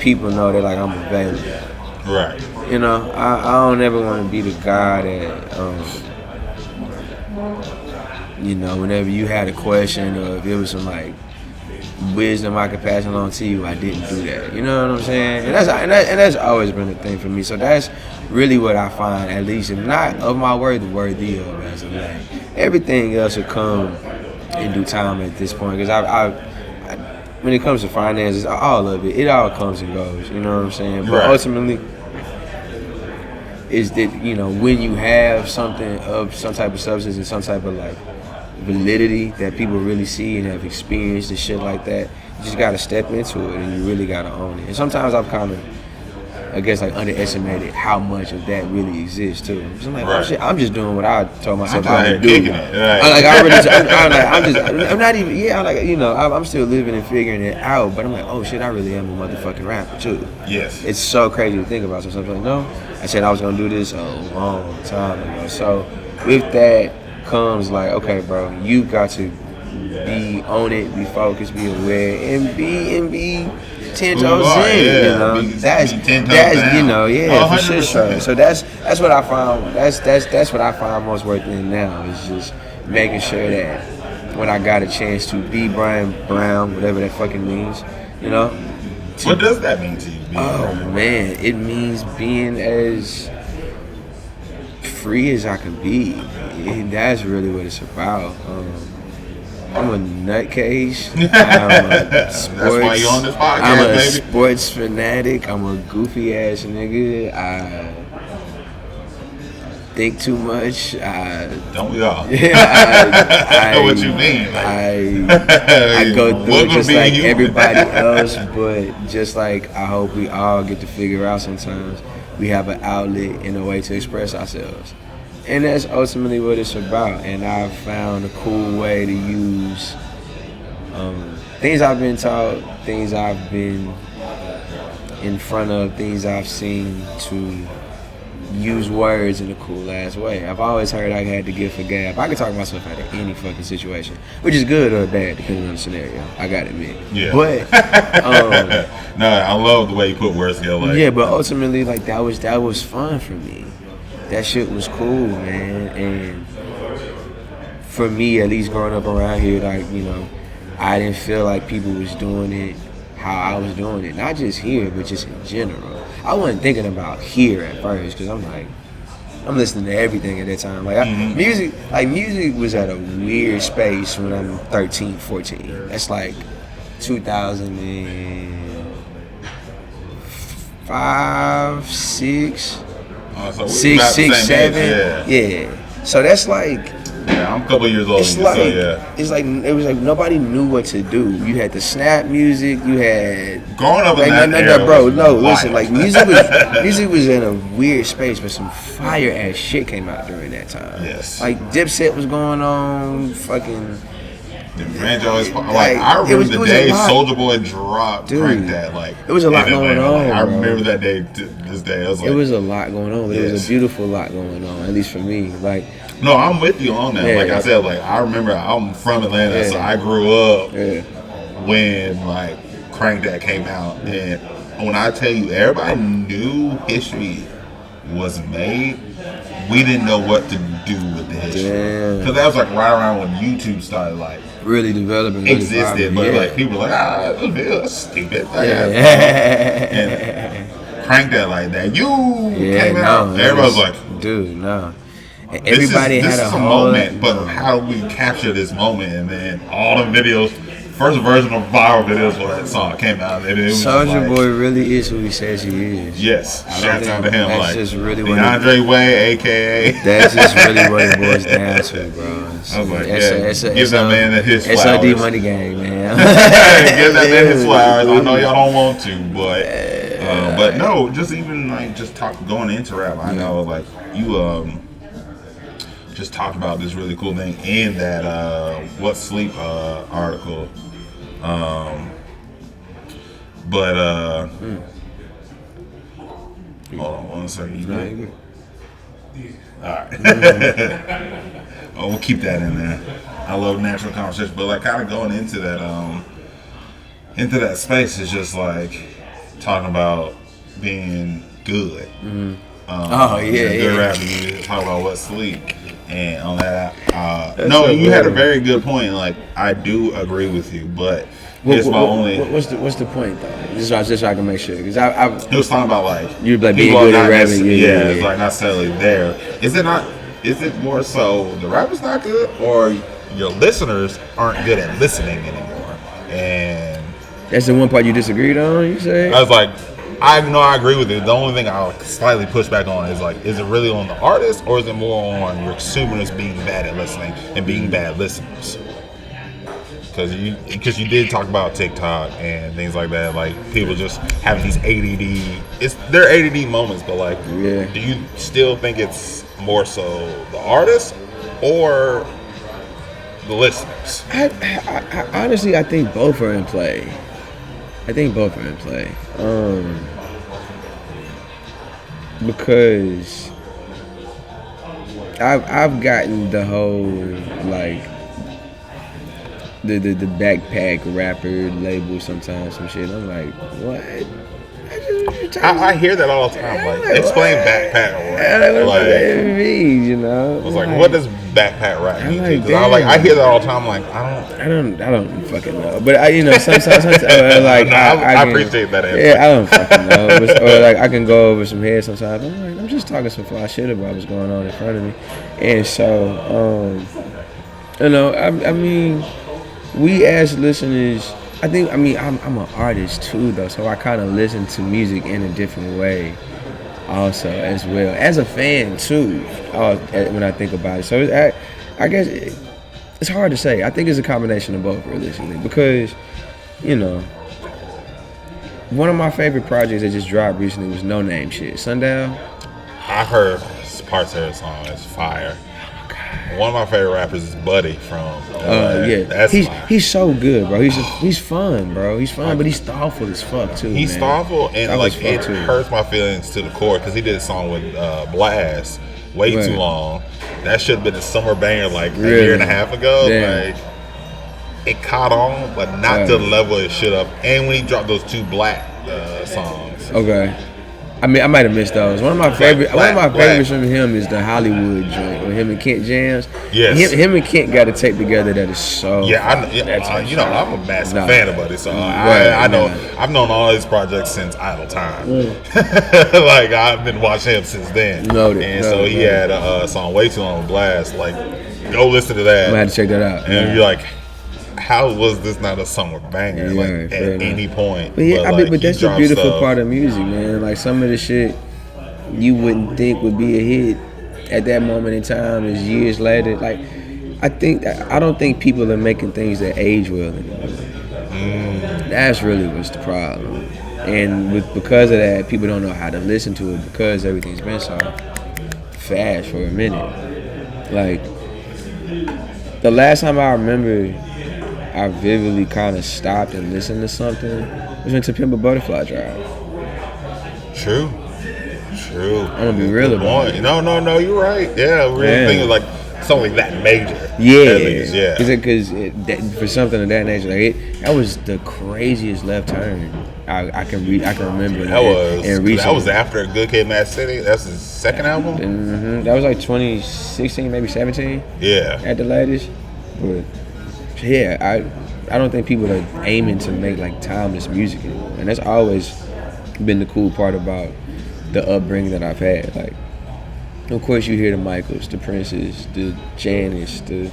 people know that like I'm available. Right. You know, I don't ever want to be the guy that, you know, whenever you had a question or if it was some like wisdom I could pass along to you, I didn't do that. You know what I'm saying? And that's always been a thing for me. So that's really what I find, at least, if not of my worth, worthy of as of late. Everything else will come in due time at this point, because I when it comes to finances, all of it all comes and goes. You know what I'm saying? But ultimately, is that, you know, when you have something of some type of substance and some type of like validity that people really see and have experienced and shit like that, you just gotta step into it and you really gotta own it. And sometimes I've kind of, I guess, like underestimated how much of that really exists too. I'm like, oh shit, I'm just doing what I told myself I would do. I'm not even, I'm like, you know, I'm still living and figuring it out, but I'm like, oh shit, I really am a motherfucking rapper too. Yes. It's so crazy to think about. So sometimes like, no, I said I was gonna do this a long time ago. So with that comes like, okay, bro, you got to be on it, be focused, be aware, and be 10 toes in, you know. That's you know, for sure. So that's what I found. That's what I find most worth in now, is just making sure that when I got a chance to be Brian Brown, whatever that fucking means, you know. What does that mean to you? Man, it means being as free as I can be. And that's really what it's about. I'm a nutcase. That's why you're on this podcast, I'm a sports fanatic. I'm a goofy ass nigga. I think too much. Don't we all? I know what you mean. I go through it just like everybody else, but just like I hope we all get to figure out sometimes we have an outlet and a way to express ourselves. And that's ultimately what it's about. And I've found a cool way to use things I've been taught, things I've been in front of, things I've seen, to use words in a cool ass way. I've always heard I had to give a gab. I can talk myself out of any fucking situation, which is good or bad depending on the scenario. I gotta admit. Yeah. But no, I love the way you put words together. Like, yeah, but ultimately, like that was fun for me. That shit was cool, man. And for me, at least growing up around here, like, you know, I didn't feel like people was doing it how I was doing it. Not just here, but just in general. I wasn't thinking about here at first, because I'm like, I'm listening to everything at that time. Like, music was at a weird space when I'm 13, 14. That's like 2005, 6, so 7. Yeah. So that's like, yeah, I'm a couple years old. It's like, so yeah. It's like, it was like nobody knew what to do. You had the snap music. You had growing up in that era, bro. No, listen, like music was in a weird space, but some fire ass shit came out during that time. Yes, like Dipset was going on, fucking. The franchise, like I remember the day Soulja Boy dropped, Crank That. Like it was a lot going on. Like, I remember that day. This day, I was like, it was a lot going on, but it was a beautiful lot going on. At least for me, like. No, I'm with you on that. Yeah, like I said, like I remember I'm from Atlanta, so I grew up when like Crank That came out, and when I tell you everybody knew history was made, we didn't know what to do with the history because that was like right around when YouTube started like really developing, existed, but like people were like this video that's stupid, and Crank That like that came out, everybody was like, dude, no. Everybody this had is a moment, but how do we capture this moment? And then all the videos, first version of viral videos when that song came out, and it was Soulja Boy really is who he says he is. Yes, shout out to him. That's like just really what Andre Way, aka. That's just really what it boils down to, bro. I was like, give that man his flowers. SOD money game, man. Give that man his flowers. I know y'all don't want to, but no, just even like going into rap. I know like you just talked about this really cool thing in that What Sleep article. Hold on one second. Alright. We'll keep that in there. I love natural conversation, but like kind of going into that space is just like talking about being good. Good rap music, talk about What Sleep. And on that, you had a very good point. Like I do agree with you, but it's my only. What's the point though? Just so I can make sure, because I was talking about like you like being good at rapping. It's like not necessarily there. Is it not? Is it more so the rapper's not good, or your listeners aren't good at listening anymore? And that's the one part you disagreed on. You say? I was like. I agree with you. The only thing I'll slightly push back on is like, is it really on the artist or is it more on your consumers being bad at listening and being bad listeners? Because you did talk about TikTok and things like that, like people just having these ADD. They're ADD moments, but like, do you still think it's more so the artist or the listeners? I honestly, I think both are in play. Because I've gotten the whole like the backpack rapper label sometimes, some shit. I'm like, what? I hear that all the time. Like, explain backpack rap. What it means, you know? I was like, what does backpack rap mean? I hear that all the time. Like, I don't fucking know. But I sometimes like I appreciate that answer. Yeah, I don't fucking know. Or like I can go over some head sometimes. I'm like, I'm just talking some fly shit about what's going on in front of me, and so I mean, we as listeners. I'm an artist too, though, so I kind of listen to music in a different way, also as well as a fan too. When I think about it, so I guess it's hard to say. I think it's a combination of both, realistically, because one of my favorite projects that just dropped recently was No Name shit. Sundown. I heard parts of the song. It's fire. One of my favorite rappers is Buddy from he's so good, bro. He's fun, bro. He's fun, but he's thoughtful as fuck too. He's thoughtful, and like it hurts my feelings to the core because he did a song with Blast way too long. That should have been a summer banger like a year and a half ago. Damn. Like it caught on, but not to the level it should have. And when he dropped those two Black songs, I mean, I might have missed those. One of my favorites from him is the Hollywood joint with him and Kent jams. Yes. Him and Kent got a tape together that is so. Yeah, I'm a massive fan of Buddy, so I know I've known all his projects since Idle Time. Like I've been watching him since then. So he had a song Way Too Long Blast. Like, go listen to that. I'm gonna have to check that out. And you're like, how was this not a summer banger? At any point. But that's the beautiful part of music, man. Like some of the shit you wouldn't think would be a hit at that moment in time is years later. Like I don't think people are making things that age well anymore. That's really what's the problem. And because of that, people don't know how to listen to it because everything's been so fast for a minute. Like the last time I remember I vividly kind of stopped and listened to something was when To Pimp a Butterfly dropped. True. I'm gonna be real about it. No, you're right. Yeah, I really think it's like something that major. Yeah. Because for something of that nature, like that was the craziest left turn I can remember. That was after Good Kid, Mad City. That's his second album. Mm-hmm. That was like 2016, maybe 17. Yeah. At the latest, but. Yeah, I don't think people are aiming to make like timeless music anymore, and that's always been the cool part about the upbringing that I've had. Like, of course, you hear the Michaels, the Princes, the Janis, the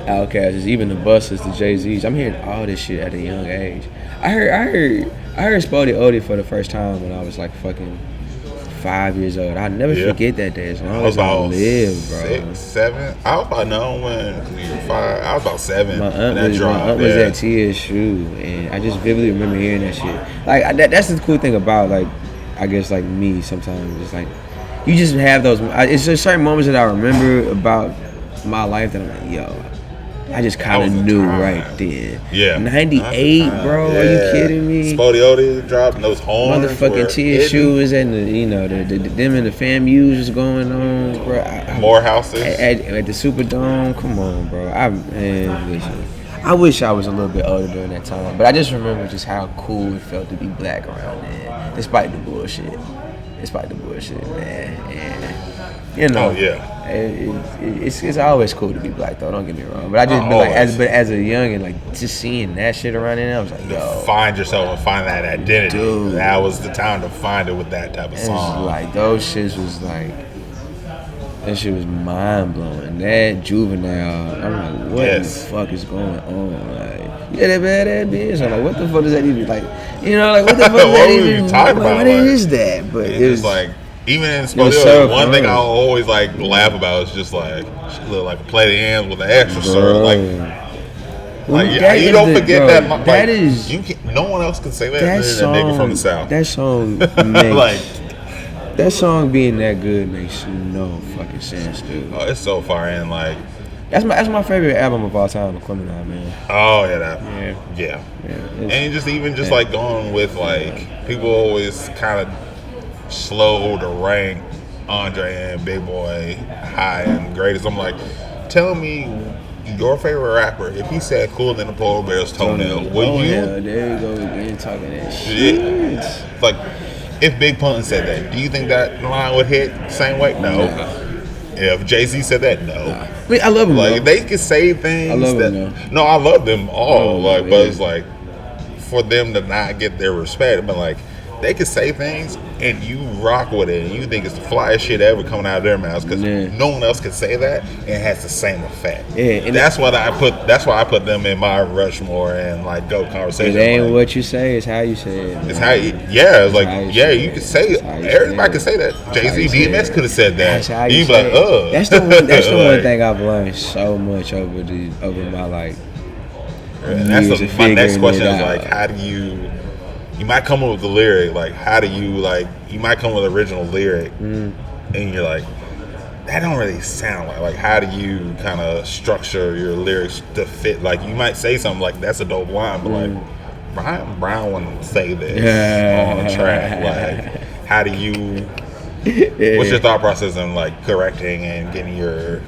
Outkast, even the Busters, the Jay-Z's. I'm hearing all this shit at a young age. I heard Spody Odie for the first time when I was like fucking 5 years old. I'll never forget that day as long as I live, bro. 6, 7. I was about known when you were 5. I was about 7. My aunt was at TSU, and I just vividly remember hearing that shit. Like that's the cool thing about like, I guess like me sometimes. It's like you just have those. It's just certain moments that I remember about my life that I'm like, yo, I just kind of knew right then. Yeah. 98, bro. Yeah. Are you kidding me? Spody Odie dropping those horns. Motherfucking TSU was and them and the FAMUs was going on, bro. More houses at the Superdome. Come on, bro. Listen. I wish I was a little bit older during that time, but I just remember just how cool it felt to be black around then, despite the bullshit, man. And you know, it's always cool to be black though. Don't get me wrong, but I just been like, as a youngin', like just seeing that shit around there, I was like, yo, find yourself and find that identity. Dude, that was the time to find it with that type of song. Like those shits was like. That shit was mind blowing. That Juvenile, I'm like, what the fuck is going on? Like, that badass bitch. I'm like, what the fuck does that even like? You know, like what the fuck does that even? Talking about? What is that? But it was like, even in Spody, one thing I always like laugh about is just like she look like a plate of yams with an extra syrup. Like you don't forget that. Like, that is no one else can say that. That nigga from the South. That song makes. That song being that good makes no fucking sense, dude. Oh, it's so far in, like that's my favorite album of all time, Criminal, man. Oh yeah. And just like going with like people always kind of slow to rank Andre and Big Boy high and greatest. I'm like, tell me your favorite rapper. If he said Cooler Than a Polar Bear's Toenail, would you? Yeah, there you go again talking that shit. It's like. If Big Pun said that, do you think that line would hit the same way? No. If Jay-Z said that, no. I mean, I love them. Like they can say things. I love them. No, I love them all. But it's like for them to not get their respect, but like they can say things and you rock with it and you think it's the flyest shit ever coming out of their mouths because no one else can say that and it has the same effect. Yeah, and that's why I put them in my Rushmore and like GOAT conversation. It ain't what you say, it's how you say it. It's how you, it's like you can say it. Everybody can say that. Jay-Z, DMX could have said that. That's how you say it. That's the one thing I've learned so much over my like. And that's my next question is like, how do you? You might come up with the lyric, like how do you like? You might come with an original lyric, and you're like, that don't really sound like how do you kind of structure your lyrics to fit? Like you might say something like that's a dope line, but like Brian Brown wouldn't say this on the track. Like how do you? What's your thought process in like correcting and getting your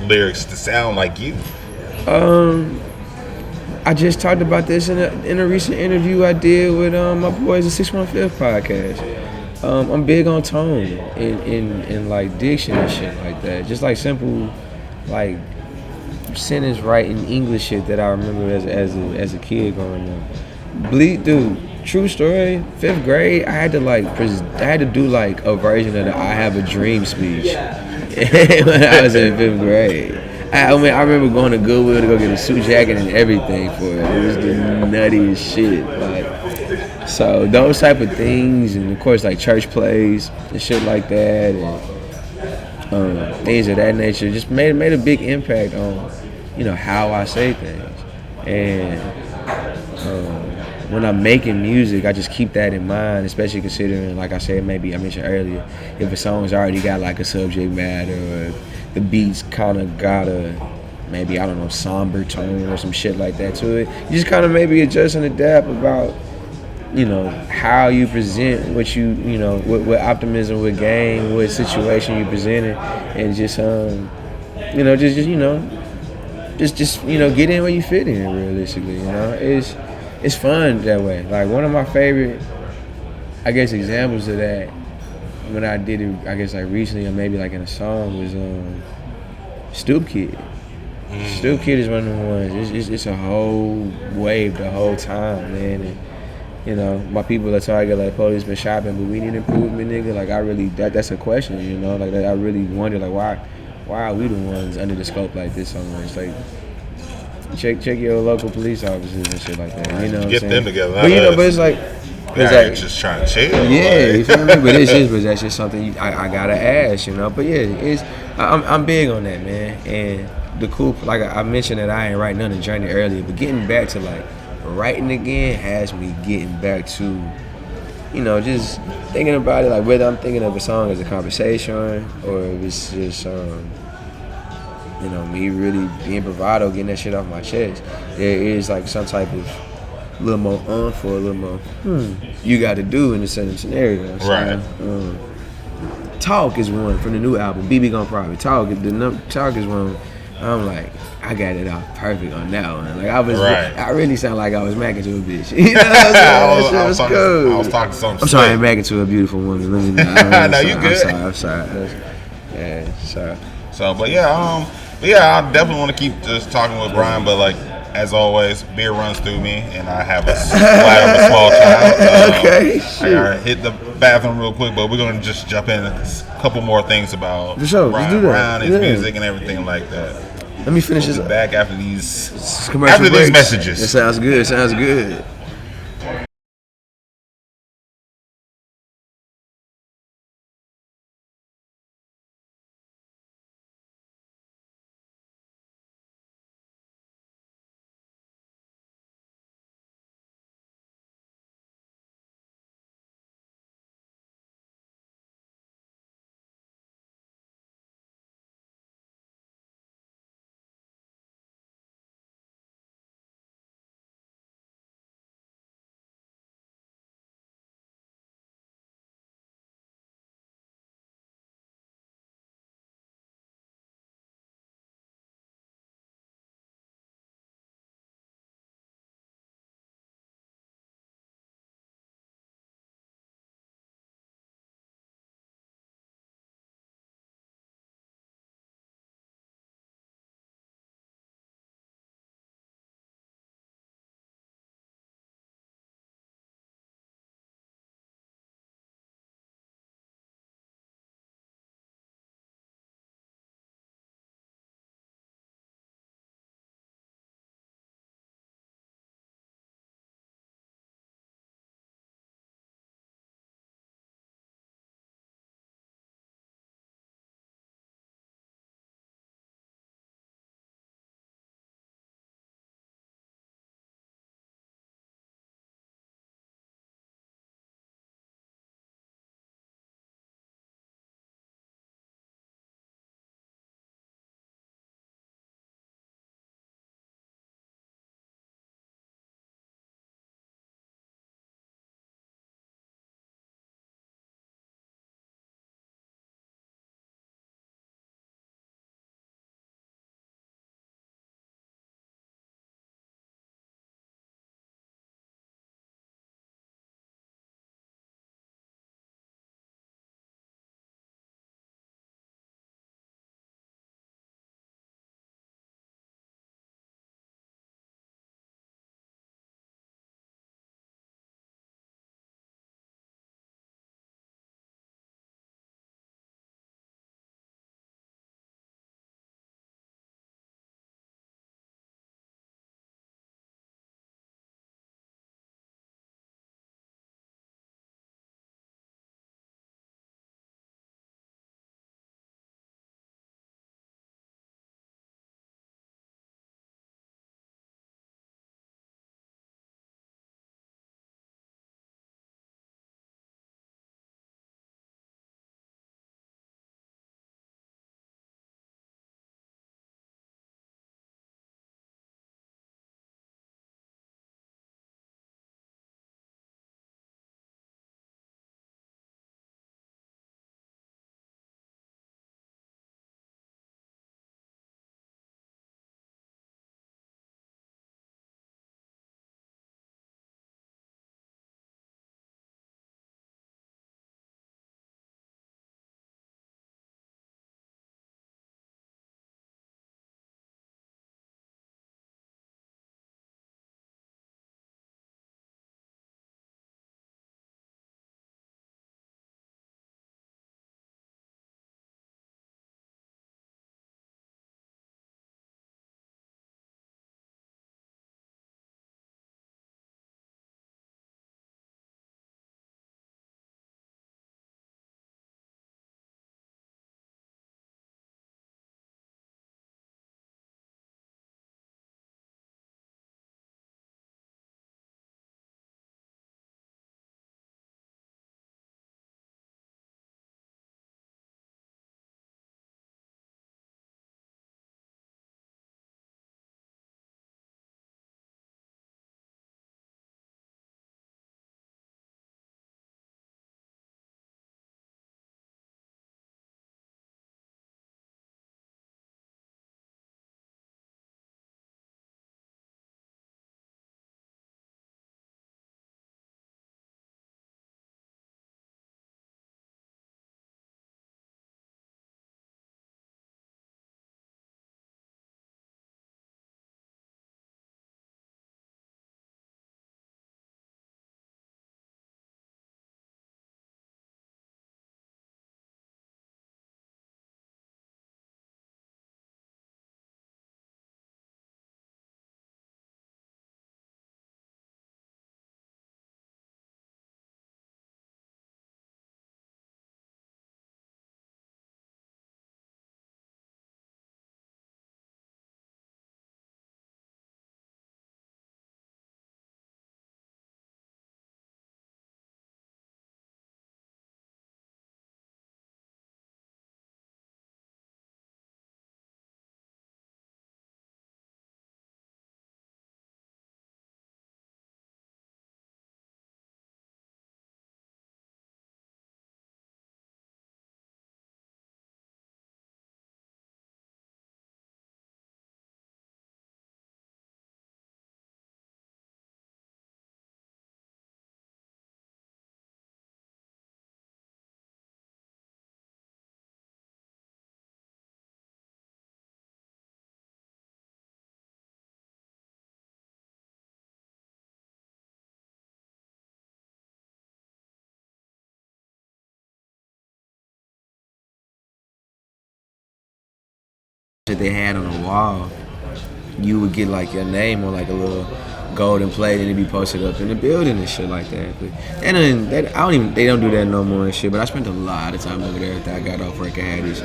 lyrics to sound like you? I just talked about this in a recent interview I did with my boys at 615 podcast. I'm big on tone and like diction and shit like that. Just like simple, like sentence writing English shit that I remember as a kid growing up. Dude. True story. 5th grade, I had to do like a version of the "I Have a Dream" speech when I was in 5th grade. I remember going to Goodwill to go get a suit jacket and everything for it. It was the nuttiest shit. Like, so those type of things, and of course like church plays and shit like that, and things of that nature, just made a big impact on how I say things. And when I'm making music, I just keep that in mind, especially considering, like I said, maybe I mentioned earlier, if a song's already got like a subject matter or the beats kind of got a, maybe, I don't know, somber tone or some shit like that to it, you just kind of maybe adjust and adapt about, how you present what what optimism, what game, what situation you presented, and just, get in where you fit in, realistically, It's fun that way. Like, one of my favorite, I guess, examples of that when I did it, I guess, like recently or maybe like in a song was Stoop Kid. Stoop Kid is one of the ones. It's a whole wave the whole time, man. And, my people are target like police been shopping, but we need improvement, nigga. Like, I really, that's a question, Like, I really wonder, like, why are we the ones under the scope like this so much? Like, check your local police officers and shit like that. Get them together. But it's like, just trying to chill. Yeah, you feel me? But that's just something I gotta ask, But yeah, I'm big on that, man. And the cool, like I mentioned that I ain't writing on the journey earlier, but getting back to like writing again has me getting back to, just thinking about it, like whether I'm thinking of a song as a conversation or if it's just me really being bravado, getting that shit off my chest. There is like some type of little more for a little more you got to do in the same scenario. So, right. Talk is one from the new album, BB Gon Private. Talk is one. I'm like, I got it off perfect on that one. Like I really sound like I was macking to a bitch. I was talking to some. I'm sorry, I'm macking to a beautiful woman. Let me know. No, you good. I'm sorry. So, but yeah, I definitely want to keep just talking with Brian, but like, as always, beer runs through me, and I have a small child. Okay. I gotta hit the bathroom real quick, but we're gonna just jump in a couple more things about Brian Brown, his music, and everything like that. Let me finish this back after these messages. It sounds good. that they had on the wall, you would get like your name on like a little golden plate and it'd be posted up in the building and shit like that. But they don't do that no more and shit. But I spent a lot of time over there after I got off work at Hattie's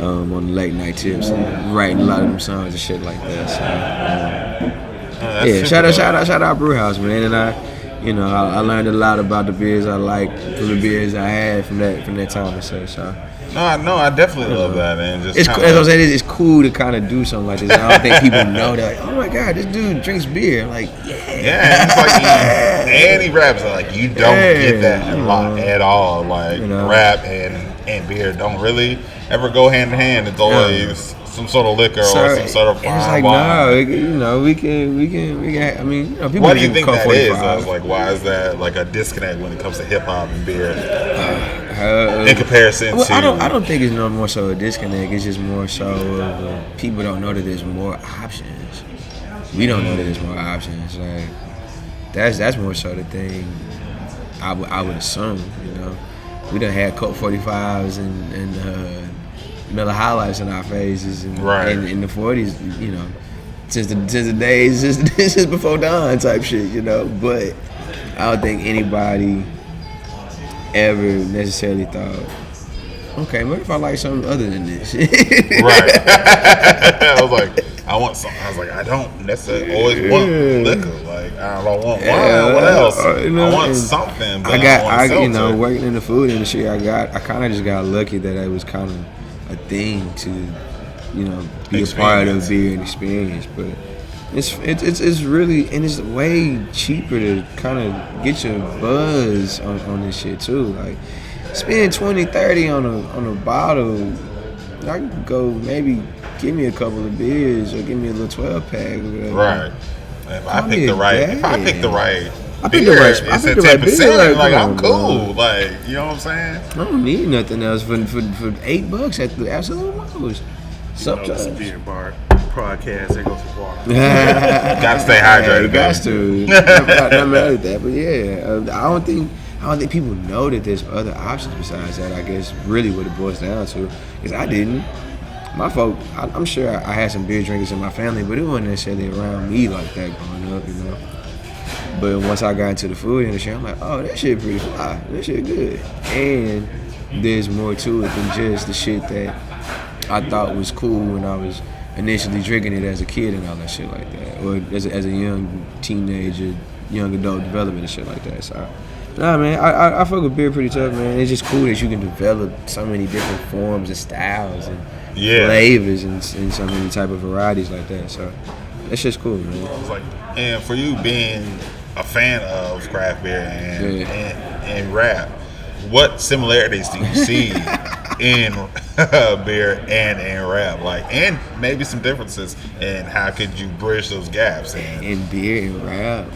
on the late night tips and writing a lot of them songs and shit like that. So yeah, shout out Brewhouse, man. And I learned a lot about the beers I like from the beers I had from that time and such. So. No, I definitely love that, and just as I'm saying, it's cool to kind of do something like this. I don't think people know that. Like, oh my God, this dude drinks beer. I'm like, yeah, it's like and he raps. Like you don't get that a lot at all. Like rap and beer don't really ever go hand in hand. It's always some sort of liquor or some sort of fine it's like wine. No, we can. I mean, people. What do you think that is? I was like, why is that like a disconnect when it comes to hip hop and beer? In comparison to, I don't think it's no more so a disconnect. It's just more so people don't know that there's more options. We don't know that there's more options. Like that's more so the thing. I would assume. We done had Coke 45s and Miller High Lifes in our faces, and in the 40s. Since the days since before dawn type shit. But I don't think anybody ever necessarily thought, okay, what if I like something other than this? Right. I was like, I want something. I was like, I don't necessarily always want liquor. Like, I don't want wine. What else? I want something. But working in the food industry, I kind of just got lucky that it was kind of a thing to, be a part of beer and experience. But it's really, and it's way cheaper to kind of get your buzz on this shit too. Like spend $20-$30 on a bottle. I can go maybe give me a couple of beers or give me a little 12-pack or whatever. Right. If I pick the right beer, it's at 10%. Like I'm cool. Like, you know what I'm saying? I don't need nothing else for $8 at the absolute most. Sometimes a beer bar podcast that goes for water. Gotta stay hydrated. Got to. Not mad at that, but I don't think people know that there's other options besides that. I guess really what it boils down to, because I didn't. My folk, I'm sure I had some beer drinkers in my family, but it wasn't necessarily around me like that growing up, But once I got into the food industry, I'm like, oh, that shit pretty fly. That shit good. And there's more to it than just the shit that I thought was cool when I was initially drinking it as a kid and all that shit like that, or as a young teenager, young adult development and shit like that. So, nah, man, I fuck with beer pretty tough, man. It's just cool that you can develop so many different forms and styles and flavors and so many type of varieties like that. So, that's just cool, man. It's like, and for you being a fan of craft beer and rap, what similarities do you see in beer and in rap, and maybe some differences, and how could you bridge those gaps in beer and rap,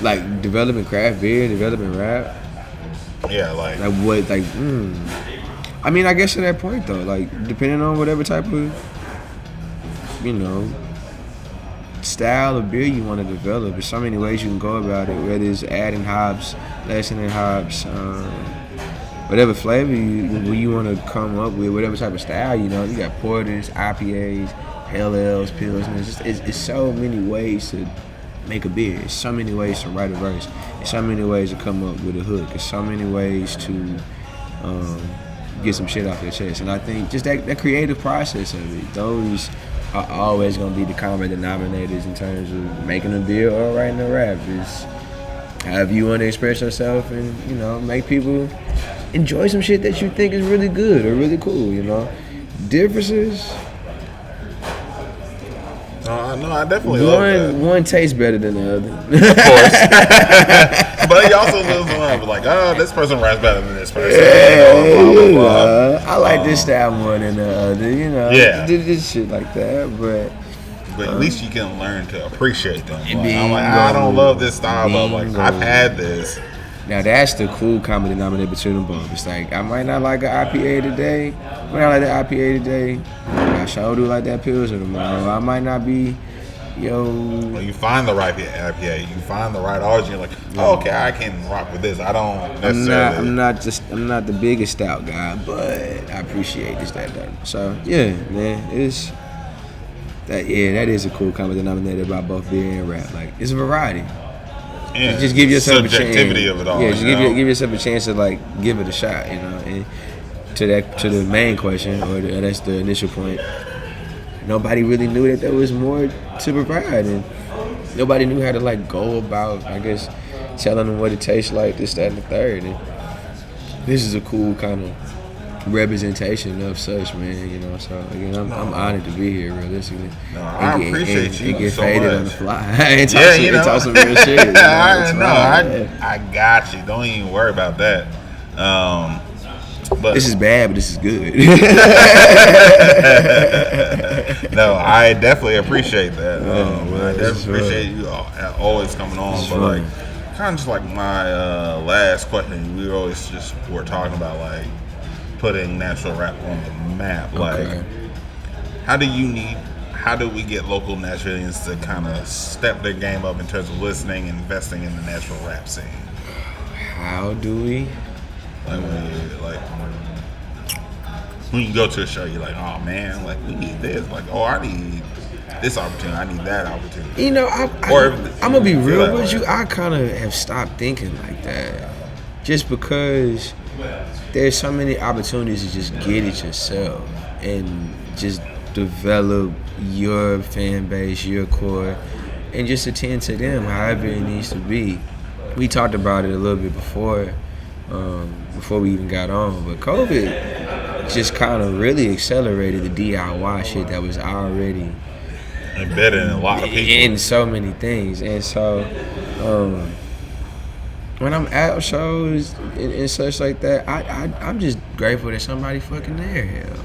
like developing craft beer, developing rap? Yeah, like what, I mean, I guess to that point though, like depending on whatever type of style of beer you want to develop, there's so many ways you can go about it, whether it's adding hops, lessening hops, whatever flavor you want to come up with, whatever type of style, you got porters, IPAs, pale ales, pilsners. It's so many ways to make a beer. It's so many ways to write a verse. It's so many ways to come up with a hook. It's so many ways to get some shit off your chest. And I think just that creative process of it, those are always going to be the common denominators in terms of making a beer or writing a rap. Is however you want to express yourself and, make people enjoy some shit that you think is really good or really cool, Differences. No, I definitely love that. One tastes better than the other. Of course. But he also lives around like, this person raps better than this person. I like this style more than the other, This shit like that, but at least you can learn to appreciate them. I don't love this style, but I've had this. Now that's the cool common denominator between them both. It's like I might not like an IPA today. I sure do like that Pilsner tomorrow. I might not be, Well, you find the right IPA, you find the right origin. You're like, okay, I can rock with this. I don't necessarily. I'm not the biggest stout guy, but I appreciate this, that. So yeah, man, That is a cool common denominator about both beer and rap. Like, it's a variety. Yeah, just give yourself a chance. Subjectivity of it all. Yeah, just give yourself a chance to like give it a shot, you know. And to the main question, or that's the initial point. Nobody really knew that there was more to provide, and nobody knew how to like go about, I guess, telling them what it tastes like, this, that, and the third. And this is a cool kind of representation of such, man. You know, so again, I'm honored to be here, realistically. No, I appreciate you and get so faded much on the fly. and talk some real shit. You know? I got you. Don't even worry about that. But this is bad, but this is good. No, I definitely appreciate that. I definitely appreciate you always coming on. But like, kind of just like my last question, we always just were talking about like putting Nashville rap on the map. Like, how do we get local Nashvillians to kind of step their game up in terms of listening and investing in the Nashville rap scene? How do we? When you go to a show, you're like, oh man, like we need this. Like, oh, I need this opportunity. I need that opportunity. You know, I'm gonna be real with you. I kind of have stopped thinking like that, just because there's so many opportunities to just get it yourself and just develop your fan base, your core, and just attend to them however it needs to be. We talked about it a little bit before we even got on, but COVID just kind of really accelerated the DIY shit that was already embedded in a lot of people, in so many things. And so when I'm at shows and such like that, I'm just grateful that somebody fucking there. Hell,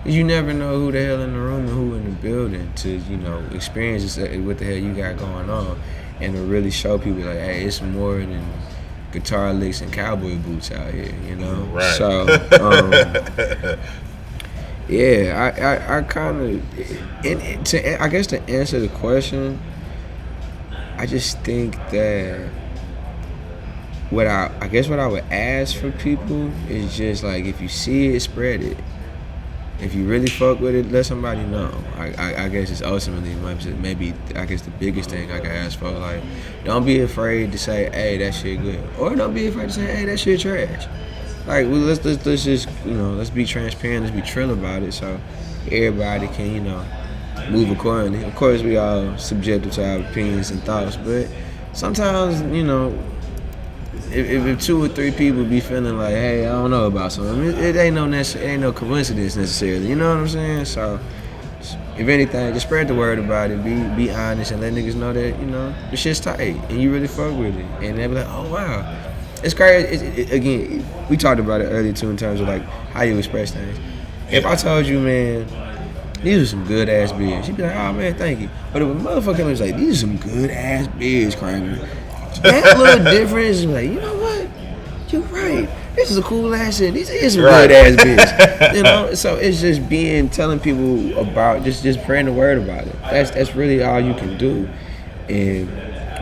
you never know who the hell in the room and who in the building to, you know, experience what the hell you got going on, and to really show people like, hey, it's more than guitar licks and cowboy boots out here, you know. Right. So, yeah, I kind of, I guess to answer the question, I just think that what I would ask for people is just like, if you see it, spread it. If you really fuck with it, let somebody know. I guess it's ultimately maybe I guess the biggest thing I can ask for. Like, don't be afraid to say, hey, that shit good, or don't be afraid to say, hey, that shit trash. Like, well, let's just, you know, let's be transparent, let's be trill about it, so everybody can, you know, move accordingly. Of course, we all subjective to our opinions and thoughts, but sometimes, you know, if 2 or 3 people be feeling like, hey, I don't know about something, it ain't no coincidence necessarily. You know what I'm saying? So, if anything, just spread the word about it. Be honest and let niggas know that, you know, the shit's tight and you really fuck with it. And they be like, oh wow, it's crazy. Again, we talked about it earlier too in terms of like how you express things. If I told you, man, these are some good ass beers, you'd be like, oh man, thank you. But if a motherfucker was like, these are some good ass beers, Kramer, that little difference is like, you know what? You're right. This is a cool ass shit. These are some good ass bitches. You know? So it's just telling people about, just spreading the word about it. That's really all you can do. And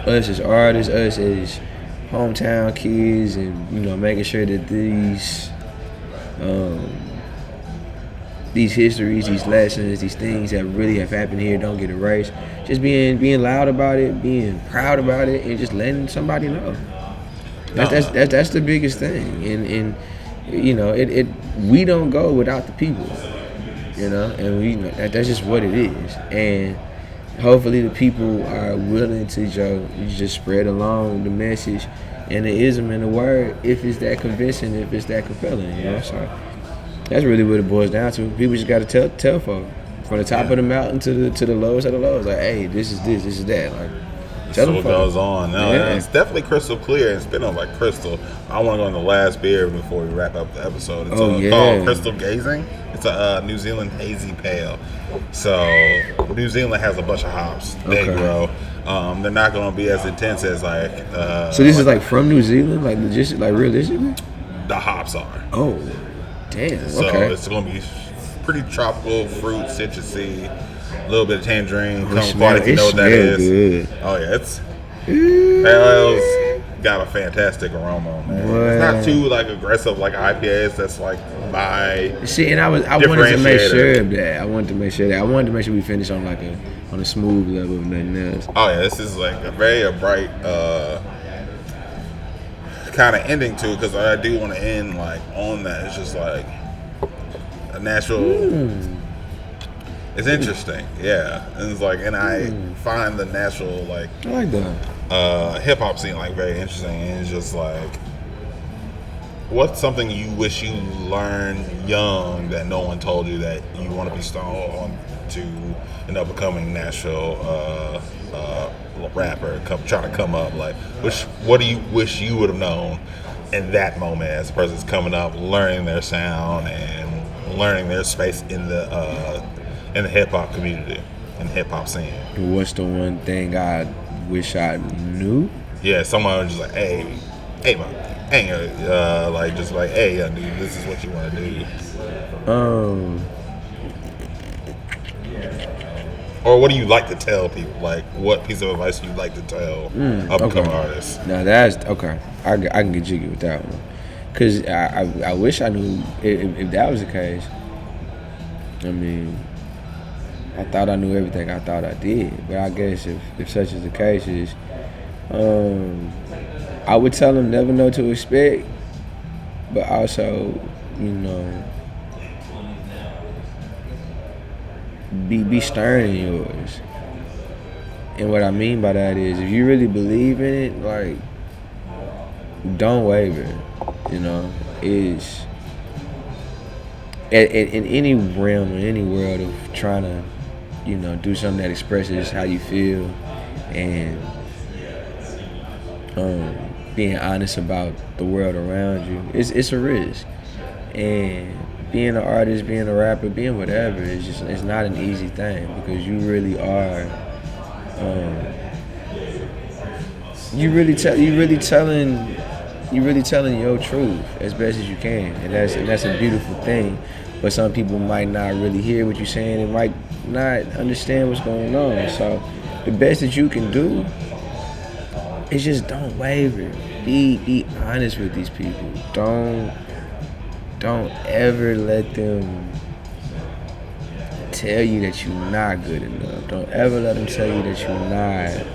us as artists, us as hometown kids, and, you know, making sure that these histories, these lessons, these things that really have happened here don't get erased. Just being loud about it, being proud about it, and just letting somebody know. That's the biggest thing. And you know, we don't go without the people. You know, and that's just what it is. And hopefully the people are willing to just spread along the message and the ism and the word if it's that convincing, if it's that compelling. You know, so that's really what it boils down to. People just got to tell folks from the top of the mountain to the lowest of the lows. Like, hey, this is that. Like, tell them what goes on. No, it's definitely crystal clear. And speaking of like crystal, I want to go on the last beer before we wrap up the episode. It's called Crystal Gazing. It's a New Zealand hazy pale. So New Zealand has a bunch of hops. They grow. They're not going to be as intense as like. So this is like from New Zealand, like realistically. The hops are. Oh, damn. So it's going to be pretty tropical, fruit, citrusy, a little bit of tangerine. Come apart if you know what that is. Good. Oh yeah, it's pale ales. got a fantastic aroma on there. It's not too like aggressive like IPAs. That's like my and I wanted to make sure of that. I wanted to make sure we finish on like on a smooth level of nothing else. Oh yeah, this is like a very bright kind of ending to it, because I do want to end like on that. It's just like a natural. It's interesting, yeah. And it's like, and I find the Nashville like I like that hip hop scene like very interesting. And it's just like, what's something you wish you learned young that no one told you that you want to be strong on to end up becoming Nashville rapper, trying to come up? Like, what do you wish you would have known in that moment as a person's coming up, learning their sound and learning their space in the hip hop community and hip hop scene? What's the one thing I wish I knew? Yeah, someone was just like, hey, man, like just like, hey, young dude, this is what you want to do. Or what do you like to tell people? Like, what piece of advice do you like to tell upcoming artists? Now that's okay. I can get jiggy with that one, cause I wish I knew if that was the case. I mean, I thought I knew everything I thought I did, but I guess if such is the case, is I would tell them never know to expect, but also, you know, be stern in yours. And what I mean by that is, if you really believe in it, like, don't waver. You know, is in any realm, in any world of trying to, you know, do something that expresses how you feel and being honest about the world around you, it's a risk. And being an artist, being a rapper, being whatever, it's not an easy thing, because you really are you really telling your truth as best as you can, and that's a beautiful thing. But some people might not really hear what you're saying and might not understand what's going on. So the best that you can do is just don't waver. Be honest with these people. Don't ever let them tell you that you're not good enough. Don't ever let them tell you that you're not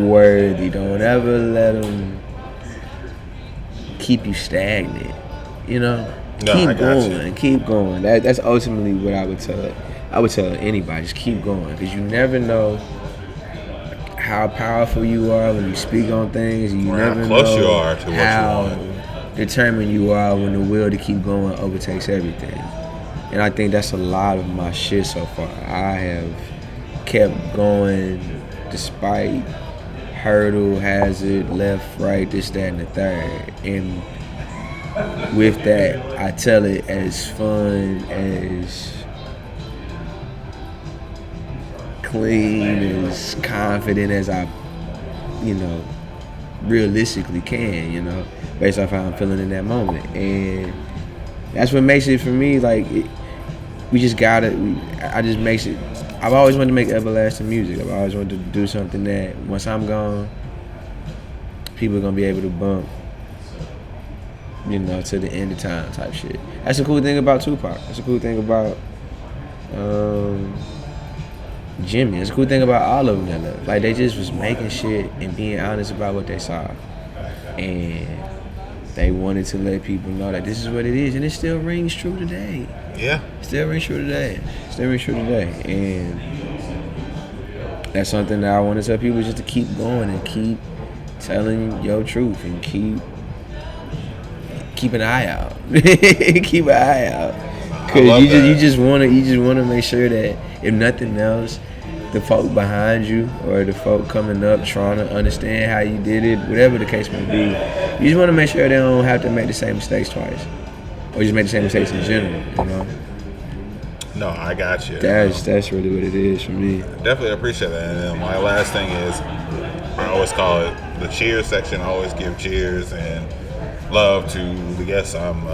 worthy. Don't ever let them keep you stagnant. You know? Keep going. That's ultimately what I would tell. I would tell anybody, just keep going, because you never know how powerful you are when you speak on things. You never know close you are to how what you want. Determined you are when the will to keep going overtakes everything. And I think that's a lot of my shit so far. I have kept going despite hurdle, hazard, left, right, this, that, and the third. And with that, I tell it as fun, as clean, as confident as I, you know, realistically can, you know, based off how I'm feeling in that moment. And that's what makes it for me, like, I've always wanted to make everlasting music. I've always wanted to do something that once I'm gone, people are gonna be able to bump, you know, to the end of time type shit. That's the cool thing about Tupac. That's the cool thing about Jimmy. That's the cool thing about all of them. Like, they just was making shit and being honest about what they saw. And they wanted to let people know that this is what it is, and it still rings true today. Yeah. Still rings true today. And that's something that I want to tell people, just to keep going and keep telling your truth and keep an eye out. Keep an eye out. Cause you just wanna make sure that, if nothing else, the folk behind you or the folk coming up trying to understand how you did it, whatever the case may be, you just want to make sure they don't have to make the same mistakes twice, or just make the same mistakes in general, you know? No, I got you. That's really what it is for me. Definitely appreciate that. And then my last thing is, I always call it the cheers section. I always give cheers and love to the guests I'm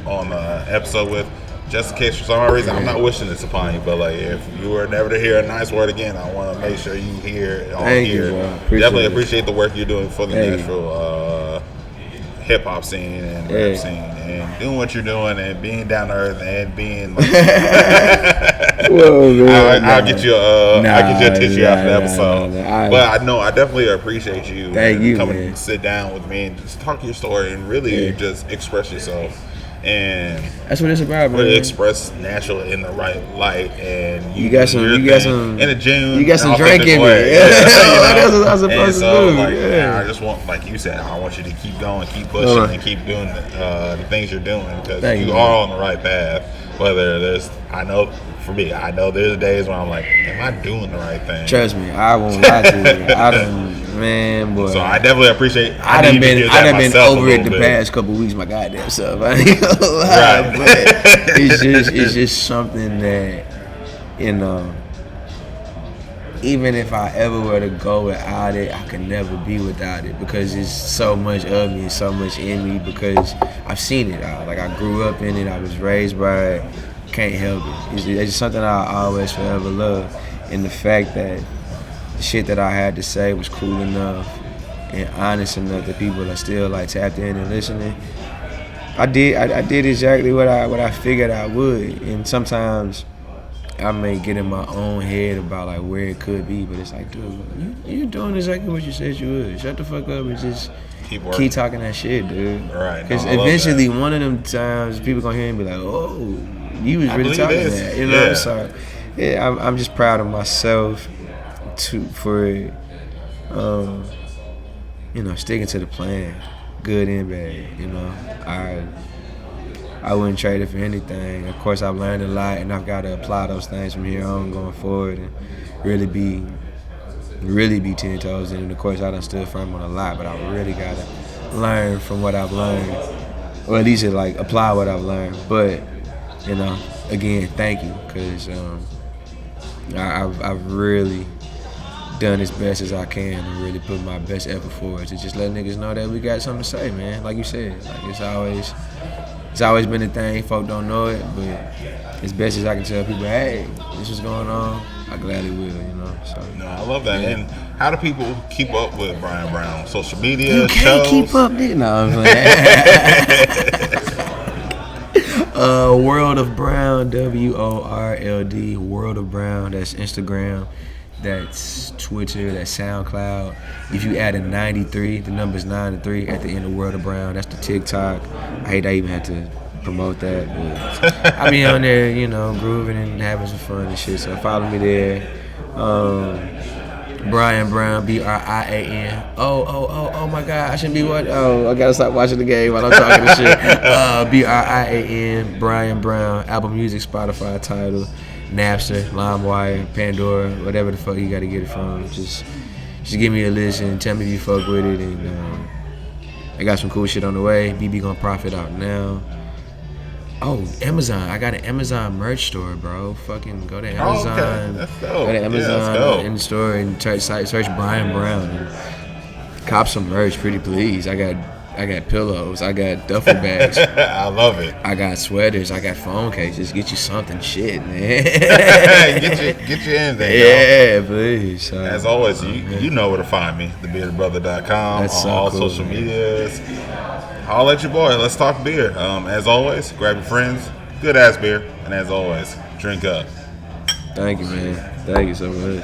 on the episode with. just in case for some reason, I'm not wishing this upon you, but like if you were never to hear a nice word again, I want to make sure you hear it on here. Definitely appreciate the work you're doing for the Nashville hip hop scene and rap scene, and doing what you're doing and being down to earth and being. Like, I'll get you a tissue after the episode. But I definitely appreciate you. Coming and sit down with me and just talk your story and really just express yourself. And that's what it's about, man. Really express Nashville in the right light, and you got some in a June. You got some drink in me. That's what I was supposed to do. I just want, like you said, I want you to keep going, keep pushing, and keep doing the things you're doing because you are on the right path. Whether I know there's days when I'm like, am I doing the right thing? Trust me, I won't lie to you. Man, boy. So I definitely appreciate. I done been over it the past couple weeks. My goddamn self. I ain't gonna lie, but it's just something that, you know. Even if I ever were to go without it, I could never be without it because it's so much of me and so much in me because I've seen it all. Like I grew up in it, I was raised by it. Can't help it. It's something I always forever love, and the fact that the shit that I had to say was cool enough and honest enough that people are still like tapped in and listening. I did exactly what I figured I would, and sometimes I may get in my own head about like where it could be, but it's like, dude, you're doing exactly what you said you would. Shut the fuck up and just keep talking that shit, dude. Right. Because eventually one of them times people gonna hear me be like, oh, you was really talking that. You know, so yeah, I'm just proud of myself for sticking to the plan, good and bad. You know, I wouldn't trade it for anything. Of course, I've learned a lot, and I've got to apply those things from here on going forward, and really be 10 toes in. And of course, I done stood firm on a lot, but I really got to learn from what I've learned, or at least like apply what I've learned. But you know, again, thank you, because I've really done as best as I can and really put my best effort forward to just let niggas know that we got something to say, man. Like you said, like it's always been a thing. Folk don't know it, but as best as I can tell people, hey, this is going on, I gladly will, you know. So no, I love that. Yeah. And how do people keep up with Brian Brown? Social media, you can't shows? Keep up, dude. No, I'm playing. World of Brown, WORLD, World of Brown. That's Instagram. That's Twitter, that's SoundCloud. If you add a 93, the number's 93 at the end of World of Brown. That's the TikTok. I hate I even had to promote that, but I be on there, you know, grooving and having some fun and shit. So follow me there. Brian Brown, BRIAN. Oh my God, I shouldn't be what? Oh, I gotta stop watching the game while I'm talking this shit. BRIAN, Brian Brown. Apple Music, Spotify, Tidal, Napster, LimeWire, Pandora, whatever the fuck you gotta get it from. Just give me a listen, tell me if you fuck with it, and I got some cool shit on the way. BB gonna profit out now. Oh, Amazon. I got an Amazon merch store, bro. Fucking go to Amazon. Oh, okay. That's dope. Go to Amazon in the store and search Brian Brown and cop some merch, pretty please. I got pillows. I got duffel bags. I love it. I got sweaters. I got phone cases. Get you something, shit, man. get you in there. Yeah, please. So, as always, you know where to find me. TheBeardedBrother.com on all social medias. Holla at your boy. Let's talk beer. As always, grab your friends, good ass beer, and as always, drink up. Thank you, man. Thank you so much.